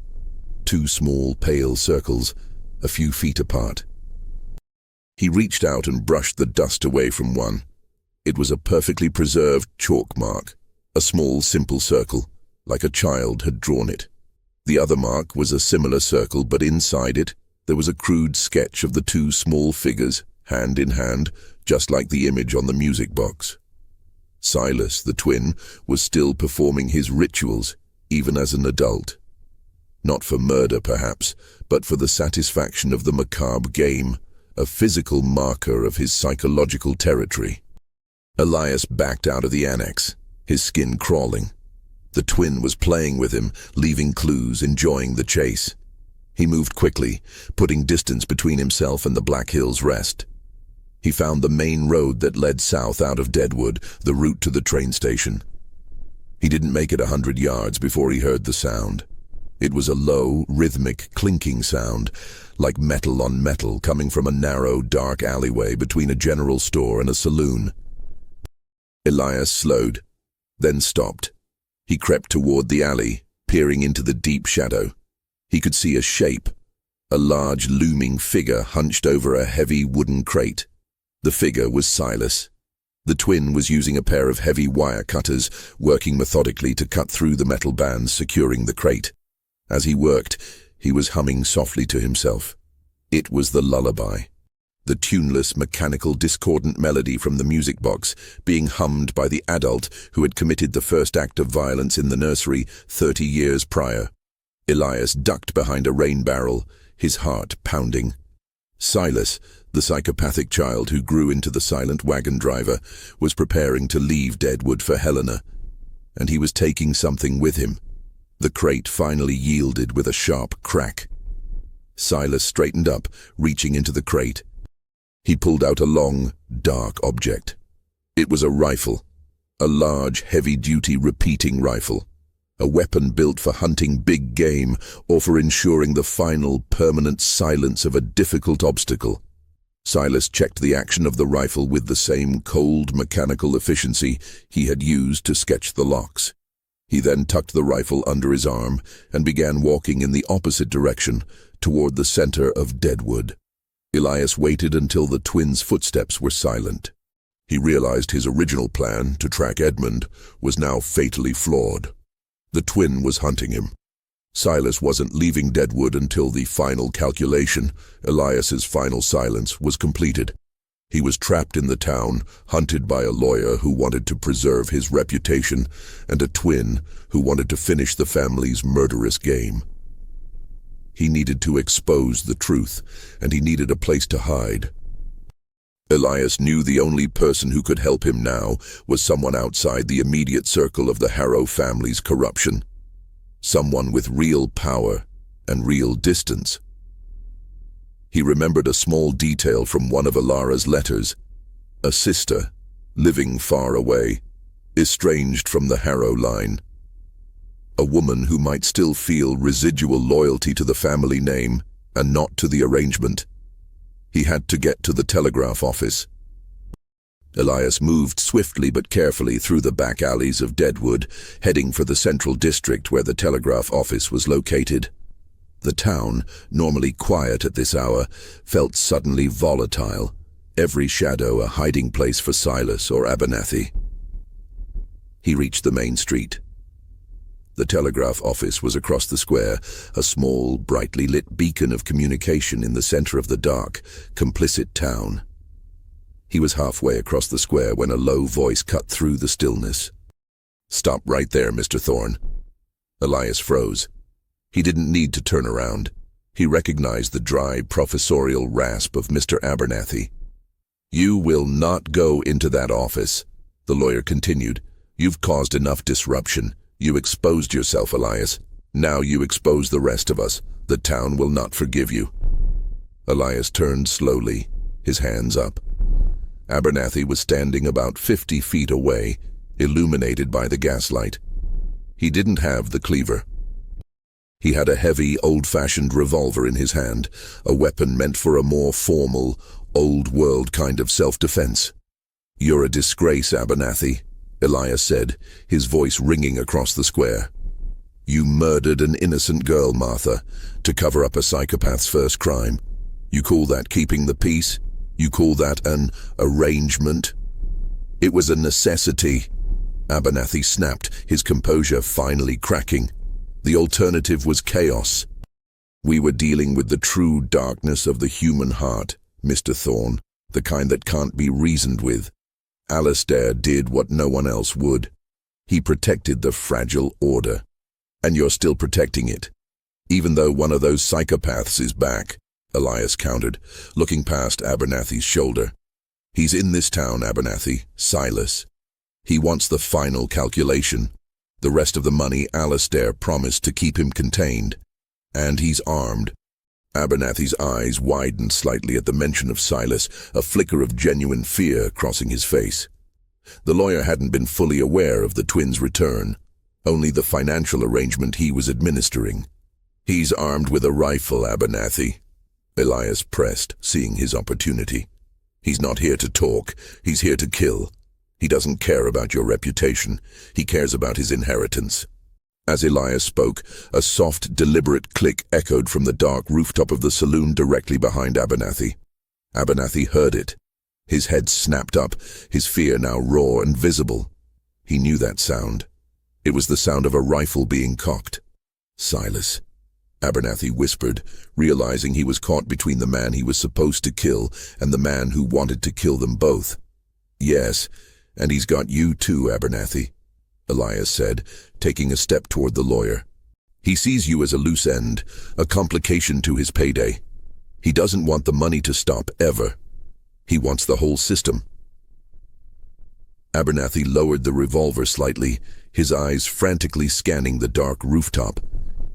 2 small, pale circles, a few feet apart. He reached out and brushed the dust away from one. It was a perfectly preserved chalk mark, a small, simple circle, like a child had drawn it. The other mark was a similar circle, but inside it, there was a crude sketch of the 2 small figures, hand in hand, just like the image on the music box. Silas, the twin, was still performing his rituals, even as an adult. Not for murder, perhaps, but for the satisfaction of the macabre game, a physical marker of his psychological territory. Elias backed out of the annex, his skin crawling. The twin was playing with him, leaving clues, enjoying the chase. He moved quickly, putting distance between himself and the Black Hills Rest. He found the main road that led south out of Deadwood, the route to the train station. He didn't make it 100 yards before he heard the sound. It was a low, rhythmic, clinking sound, like metal on metal, coming from a narrow, dark alleyway between a general store and a saloon. Elias slowed, then stopped. He crept toward the alley, Peering into the deep shadow, he could see a shape, a large looming figure hunched over a heavy wooden crate. The figure was Silas. The twin was using a pair of heavy wire cutters, working methodically to cut through the metal bands securing the crate. As he worked, he was humming softly to himself. It was the lullaby. The tuneless, mechanical, discordant melody from the music box being hummed by the adult who had committed the first act of violence in the nursery 30 years prior. Elias ducked behind a rain barrel, his heart pounding. Silas, the psychopathic child who grew into the silent wagon driver, was preparing to leave Deadwood for Helena, and he was taking something with him. The crate finally yielded with a sharp crack. Silas straightened up, reaching into the crate. He pulled out a long, dark object. It was a rifle, a large, heavy-duty repeating rifle, a weapon built for hunting big game or for ensuring the final, permanent silence of a difficult obstacle. Silas checked the action of the rifle with the same cold, mechanical efficiency he had used to sketch the locks. He then tucked the rifle under his arm and began walking in the opposite direction, toward the center of Deadwood. Elias waited until the twins' footsteps were silent. He realized his original plan to track Edmund was now fatally flawed. The twin was hunting him. Silas wasn't leaving Deadwood until the final calculation, Elias's final silence, was completed. He was trapped in the town, hunted by a lawyer who wanted to preserve his reputation and a twin who wanted to finish the family's murderous game. He needed to expose the truth, and he needed a place to hide. Elias knew the only person who could help him now was someone outside the immediate circle of the Harrow family's corruption. Someone with real power and real distance. He remembered a small detail from one of Alara's letters. A sister, living far away, estranged from the Harrow line. A woman who might still feel residual loyalty to the family name and not to the arrangement. He had to get to the telegraph office. Elias moved swiftly but carefully through the back alleys of Deadwood, heading for the central district where the telegraph office was located. The town, normally quiet at this hour, felt suddenly volatile, every shadow a hiding place for Silas or Abernathy. He reached the main street. The telegraph office was across the square, a small, brightly lit beacon of communication in the center of the dark, complicit town. He was halfway across the square when a low voice cut through the stillness. "Stop right there, Mr. Thorne." Elias froze. He didn't need to turn around. He recognized the dry, professorial rasp of Mr. Abernathy. "You will not go into that office," the lawyer continued. "You've caused enough disruption. You exposed yourself, Elias. Now you expose the rest of us. The town will not forgive you." Elias turned slowly, his hands up. Abernathy was standing about 50 feet away, illuminated by the gaslight. He didn't have the cleaver. He had a heavy, old-fashioned revolver in his hand, a weapon meant for a more formal, old-world kind of self-defense. "You're a disgrace, Abernathy," Elias said, his voice ringing across the square. "You murdered an innocent girl, Martha, to cover up a psychopath's first crime. You call that keeping the peace? You call that an arrangement?" "It was a necessity," Abernathy snapped, his composure finally cracking. "The alternative was chaos. We were dealing with the true darkness of the human heart, Mr. Thorne, the kind that can't be reasoned with. Alistair did what no one else would. He protected the fragile order. And you're still protecting it. Even though one of those psychopaths is back," Elias countered, looking past Abernathy's shoulder. "He's in this town, Abernathy, Silas. He wants the final calculation. The rest of the money Alistair promised to keep him contained. And he's armed." Abernathy's eyes widened slightly at the mention of Silas, a flicker of genuine fear crossing his face. The lawyer hadn't been fully aware of the twins' return, only the financial arrangement he was administering. "He's armed with a rifle, Abernathy," Elias pressed, seeing his opportunity. "He's not here to talk, he's here to kill. He doesn't care about your reputation, he cares about his inheritance." As Elias spoke, a soft, deliberate click echoed from the dark rooftop of the saloon directly behind Abernathy. Abernathy heard it. His head snapped up, his fear now raw and visible. He knew that sound. It was the sound of a rifle being cocked. "Silas," Abernathy whispered, realizing he was caught between the man he was supposed to kill and the man who wanted to kill them both. "Yes, and he's got you too, Abernathy," Elias said, taking a step toward the lawyer. "He sees you as a loose end, a complication to his payday. He doesn't want the money to stop, ever. He wants the whole system." Abernathy lowered the revolver slightly, his eyes frantically scanning the dark rooftop.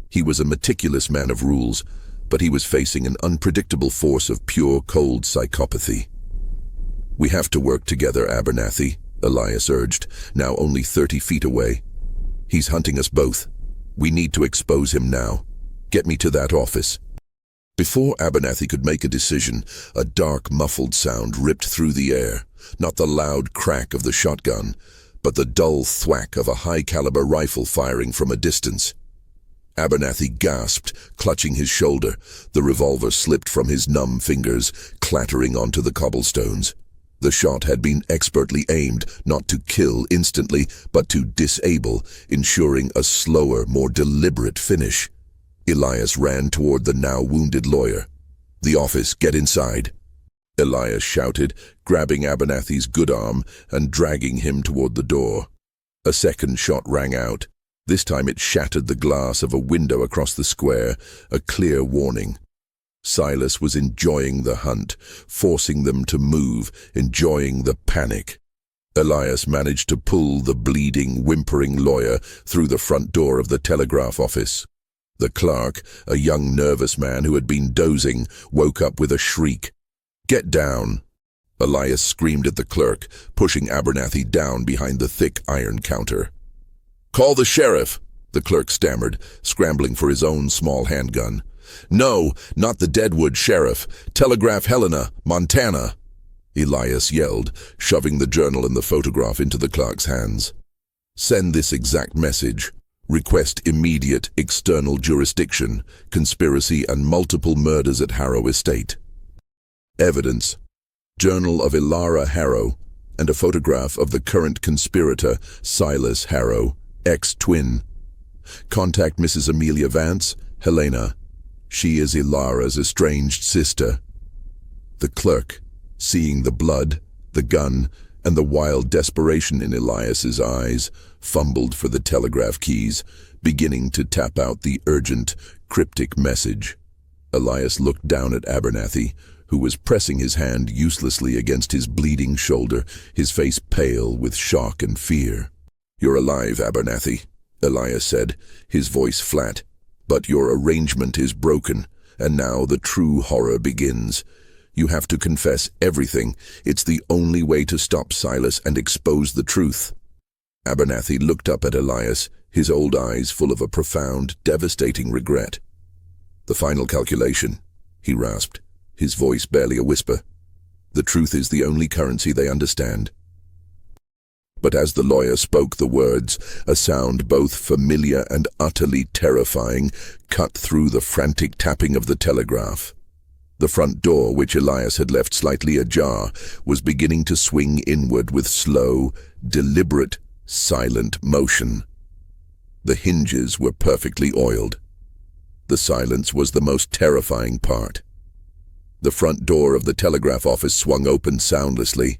He was a meticulous man of rules, but he was facing an unpredictable force of pure, cold psychopathy. "We have to work together, Abernathy," Elias urged, now only 30 feet away. "He's hunting us both. We need to expose him now. Get me to that office." Before Abernathy could make a decision, a dark, muffled sound ripped through the air, not the loud crack of the shotgun, but the dull thwack of a high-caliber rifle firing from a distance. Abernathy gasped, clutching his shoulder. The revolver slipped from his numb fingers, clattering onto the cobblestones. The shot had been expertly aimed, not to kill instantly, but to disable, ensuring a slower, more deliberate finish. Elias ran toward the now wounded lawyer. "The office, get inside," Elias shouted, grabbing Abernathy's good arm and dragging him toward the door. A second shot rang out. This time it shattered the glass of a window across the square, a clear warning. Silas was enjoying the hunt, forcing them to move, enjoying the panic. Elias managed to pull the bleeding, whimpering lawyer through the front door of the telegraph office. The clerk, a young nervous man who had been dozing, woke up with a shriek. "Get down!" Elias screamed at the clerk, pushing Abernathy down behind the thick iron counter. "Call the sheriff," the clerk stammered, scrambling for his own small handgun. "No, not the Deadwood sheriff. Telegraph Helena, Montana," Elias yelled, shoving the journal and the photograph into the clerk's hands. "Send this exact message. Request immediate external jurisdiction, conspiracy and multiple murders at Harrow estate. Evidence. Journal of Ilara Harrow, and a photograph of the current conspirator, Silas Harrow, ex-twin. Contact Mrs. Amelia Vance, Helena. She is Ilara's estranged sister." The clerk, seeing the blood, the gun, and the wild desperation in Elias's eyes, fumbled for the telegraph keys, beginning to tap out the urgent, cryptic message. Elias looked down at Abernathy, who was pressing his hand uselessly against his bleeding shoulder, his face pale with shock and fear. "You're alive, Abernathy," Elias said, his voice flat. "But your arrangement is broken, and now the true horror begins. You have to confess everything. It's the only way to stop Silas and expose the truth." Abernathy looked up at Elias, his old eyes full of a profound, devastating regret. "The final calculation," he rasped, his voice barely a whisper. "The truth is the only currency they understand." But as the lawyer spoke the words, a sound both familiar and utterly terrifying cut through the frantic tapping of the telegraph. The front door, which Elias had left slightly ajar, was beginning to swing inward with slow, deliberate, silent motion. The hinges were perfectly oiled. The silence was the most terrifying part. The front door of the telegraph office swung open soundlessly,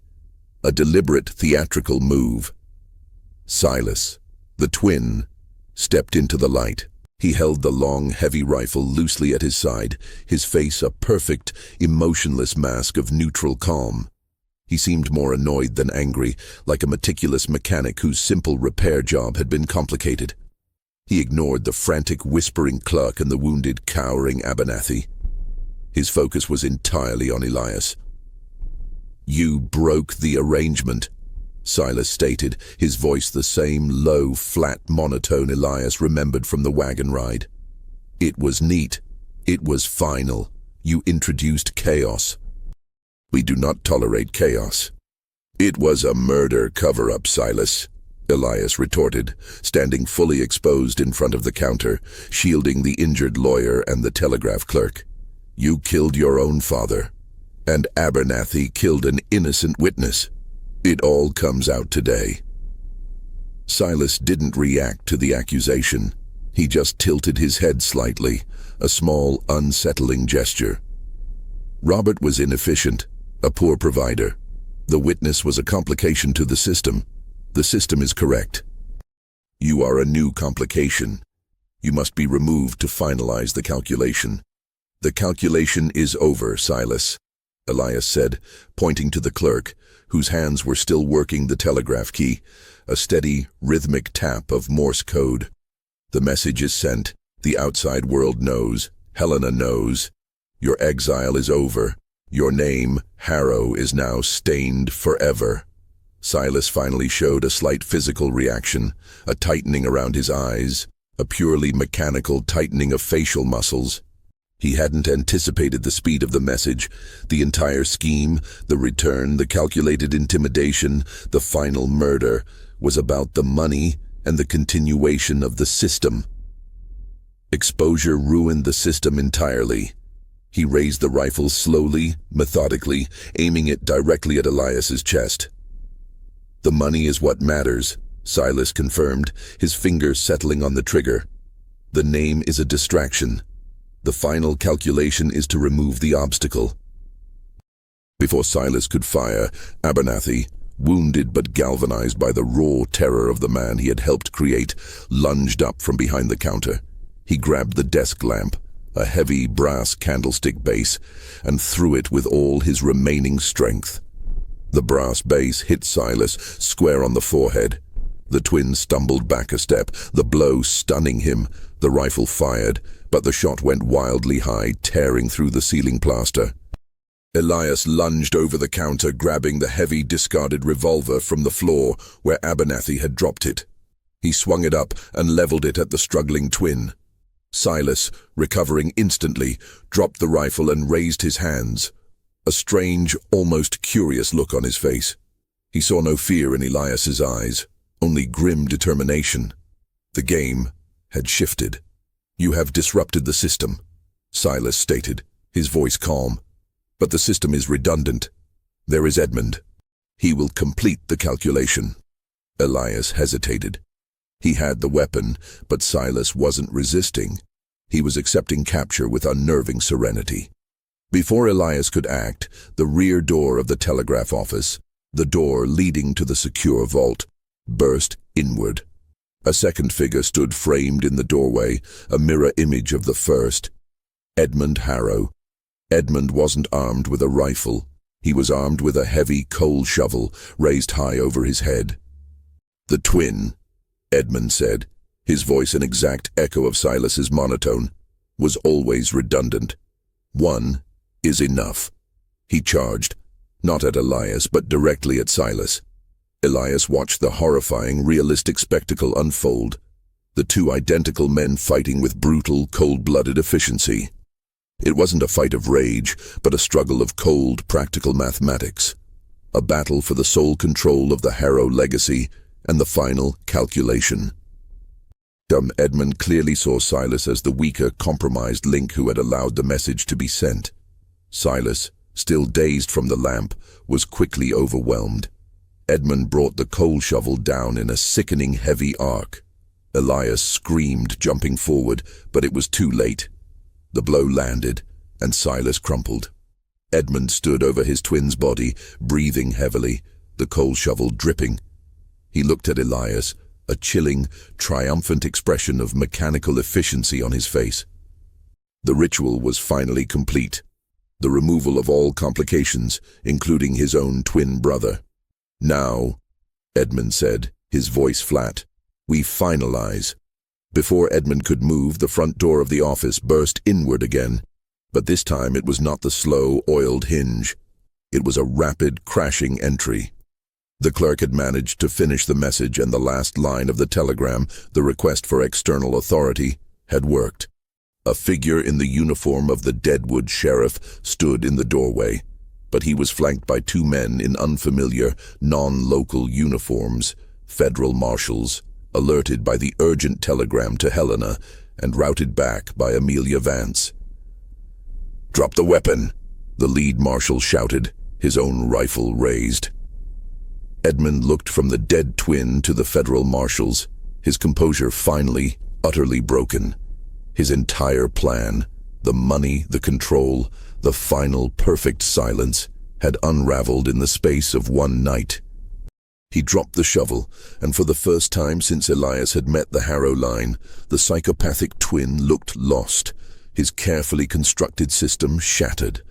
a deliberate theatrical move. Silas, the twin, stepped into the light. He held the long, heavy rifle loosely at his side, his face a perfect, emotionless mask of neutral calm. He seemed more annoyed than angry, like a meticulous mechanic whose simple repair job had been complicated. He ignored the frantic, whispering clerk and the wounded, cowering Abernathy. His focus was entirely on Elias. "You broke the arrangement," Silas stated, his voice the same low, flat monotone Elias remembered from the wagon ride. "It was neat. It was final. You introduced chaos. We do not tolerate chaos." "It was a murder cover-up, Silas," Elias retorted, standing fully exposed in front of the counter, shielding the injured lawyer and the telegraph clerk. You killed your own father, and Abernathy killed an innocent witness. It all comes out today. Silas didn't react to the accusation. He just tilted his head slightly, a small, unsettling gesture. Robert was inefficient, a poor provider. The witness was a complication to the system. The system is correct. You are a new complication. You must be removed to finalize the calculation. The calculation is over, Silas, Elias said, pointing to the clerk, whose hands were still working the telegraph key, a steady, rhythmic tap of Morse code. The message is sent. The outside world knows. Helena knows. Your exile is over. Your name, Harrow, is now stained forever. Silas finally showed a slight physical reaction, a tightening around his eyes, a purely mechanical tightening of facial muscles. He hadn't anticipated the speed of the message, the entire scheme, the return, the calculated intimidation, the final murder, was about the money and the continuation of the system. Exposure ruined the system entirely. He raised the rifle slowly, methodically, aiming it directly at Elias's chest. The money is what matters, Silas confirmed, his fingers settling on the trigger. The name is a distraction. The final calculation is to remove the obstacle. Before Silas could fire, Abernathy, wounded but galvanized by the raw terror of the man he had helped create, lunged up from behind the counter. He grabbed the desk lamp, a heavy brass candlestick base, and threw it with all his remaining strength. The brass base hit Silas square on the forehead. The twin stumbled back a step, the blow stunning him. The rifle fired, but the shot went wildly high, tearing through the ceiling plaster. Elias lunged over the counter, grabbing the heavy discarded revolver from the floor where Abernathy had dropped it. He swung it up and leveled it at the struggling twin. Silas, recovering instantly, dropped the rifle and raised his hands. A strange, almost curious look on his face. He saw no fear in Elias's eyes, only grim determination. The game had shifted. You have disrupted the system, Silas stated, his voice calm. But the system is redundant. There is Edmund. He will complete the calculation. Elias hesitated. He had the weapon, but Silas wasn't resisting. He was accepting capture with unnerving serenity. Before Elias could act, the rear door of the telegraph office, the door leading to the secure vault, burst inward. A second figure stood framed in the doorway, a mirror image of the first. Edmund Harrow. Edmund wasn't armed with a rifle. He was armed with a heavy coal shovel raised high over his head. The twin, Edmund said, his voice an exact echo of Silas's monotone, was always redundant. One is enough. He charged, not at Elias, but directly at Silas. Elias watched the horrifying, realistic spectacle unfold. The two identical men fighting with brutal, cold-blooded efficiency. It wasn't a fight of rage, but a struggle of cold, practical mathematics. A battle for the sole control of the Harrow legacy and the final calculation. Edmund clearly saw Silas as the weaker, compromised link who had allowed the message to be sent. Silas, still dazed from the lamp, was quickly overwhelmed. Edmund brought the coal shovel down in a sickening heavy arc. Elias screamed, jumping forward, but it was too late. The blow landed, and Silas crumpled. Edmund stood over his twin's body, breathing heavily, the coal shovel dripping. He looked at Elias, a chilling, triumphant expression of mechanical efficiency on his face. The ritual was finally complete. The removal of all complications, including his own twin brother. Now, Edmund said, his voice flat, we finalize. Before Edmund could move, the front door of the office burst inward again, but this time it was not the slow, oiled hinge. It was a rapid, crashing entry. The clerk had managed to finish the message, and the last line of the telegram, the request for external authority, had worked. A figure in the uniform of the Deadwood sheriff stood in the doorway, but he was flanked by two men in unfamiliar, non-local uniforms, federal marshals, alerted by the urgent telegram to Helena and routed back by Amelia Vance. "Drop the weapon," the lead marshal shouted, his own rifle raised. Edmund looked from the dead twin to the federal marshals, his composure finally, utterly broken. His entire plan, the money, the control, the final perfect silence, had unraveled in the space of one night. He dropped the shovel, and for the first time since Elias had met the Harrow line, the psychopathic twin looked lost, his carefully constructed system shattered.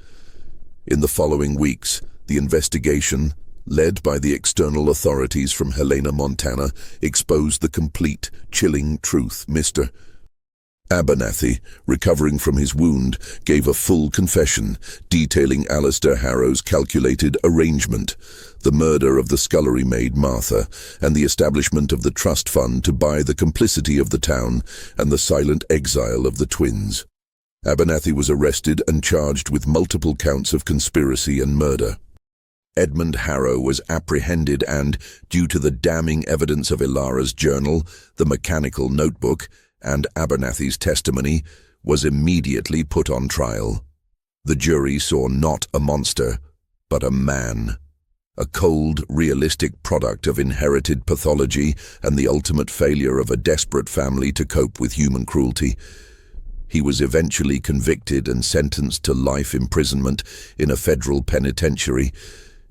In the following weeks, the investigation, led by the external authorities from Helena, Montana, exposed the complete, chilling truth. Mr. Abernathy, recovering from his wound, gave a full confession, detailing Alistair Harrow's calculated arrangement, the murder of the scullery maid Martha, and the establishment of the trust fund to buy the complicity of the town and the silent exile of the twins. Abernathy was arrested and charged with multiple counts of conspiracy and murder. Edmund Harrow was apprehended and, due to the damning evidence of Ilara's journal, the mechanical notebook, and Abernathy's testimony, was immediately put on trial. The jury saw not a monster, but a man. A cold, realistic product of inherited pathology and the ultimate failure of a desperate family to cope with human cruelty. He was eventually convicted and sentenced to life imprisonment in a federal penitentiary,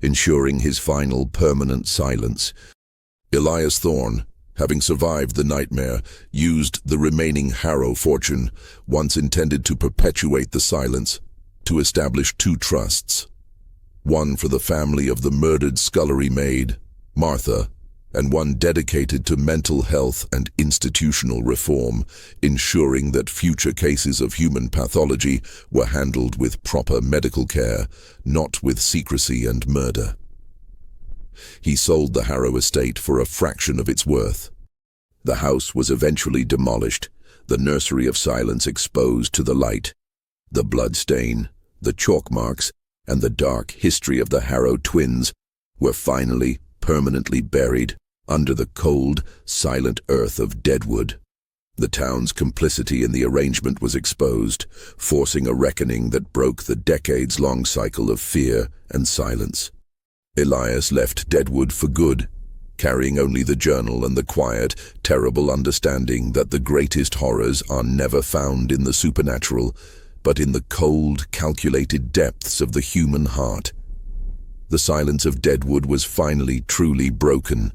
ensuring his final permanent silence. Elias Thorne, having survived the nightmare, used the remaining Harrow fortune, once intended to perpetuate the silence, to establish two trusts. One for the family of the murdered scullery maid, Martha, and one dedicated to mental health and institutional reform, ensuring that future cases of human pathology were handled with proper medical care, not with secrecy and murder. He sold the Harrow estate for a fraction of its worth. The house was eventually demolished, the nursery of silence exposed to the light. The blood stain, the chalk marks, and the dark history of the Harrow twins were finally permanently buried under the cold, silent earth of Deadwood. The town's complicity in the arrangement was exposed, forcing a reckoning that broke the decades-long cycle of fear and silence. Elias left Deadwood for good, carrying only the journal and the quiet, terrible understanding that the greatest horrors are never found in the supernatural, but in the cold, calculated depths of the human heart. The silence of Deadwood was finally truly broken,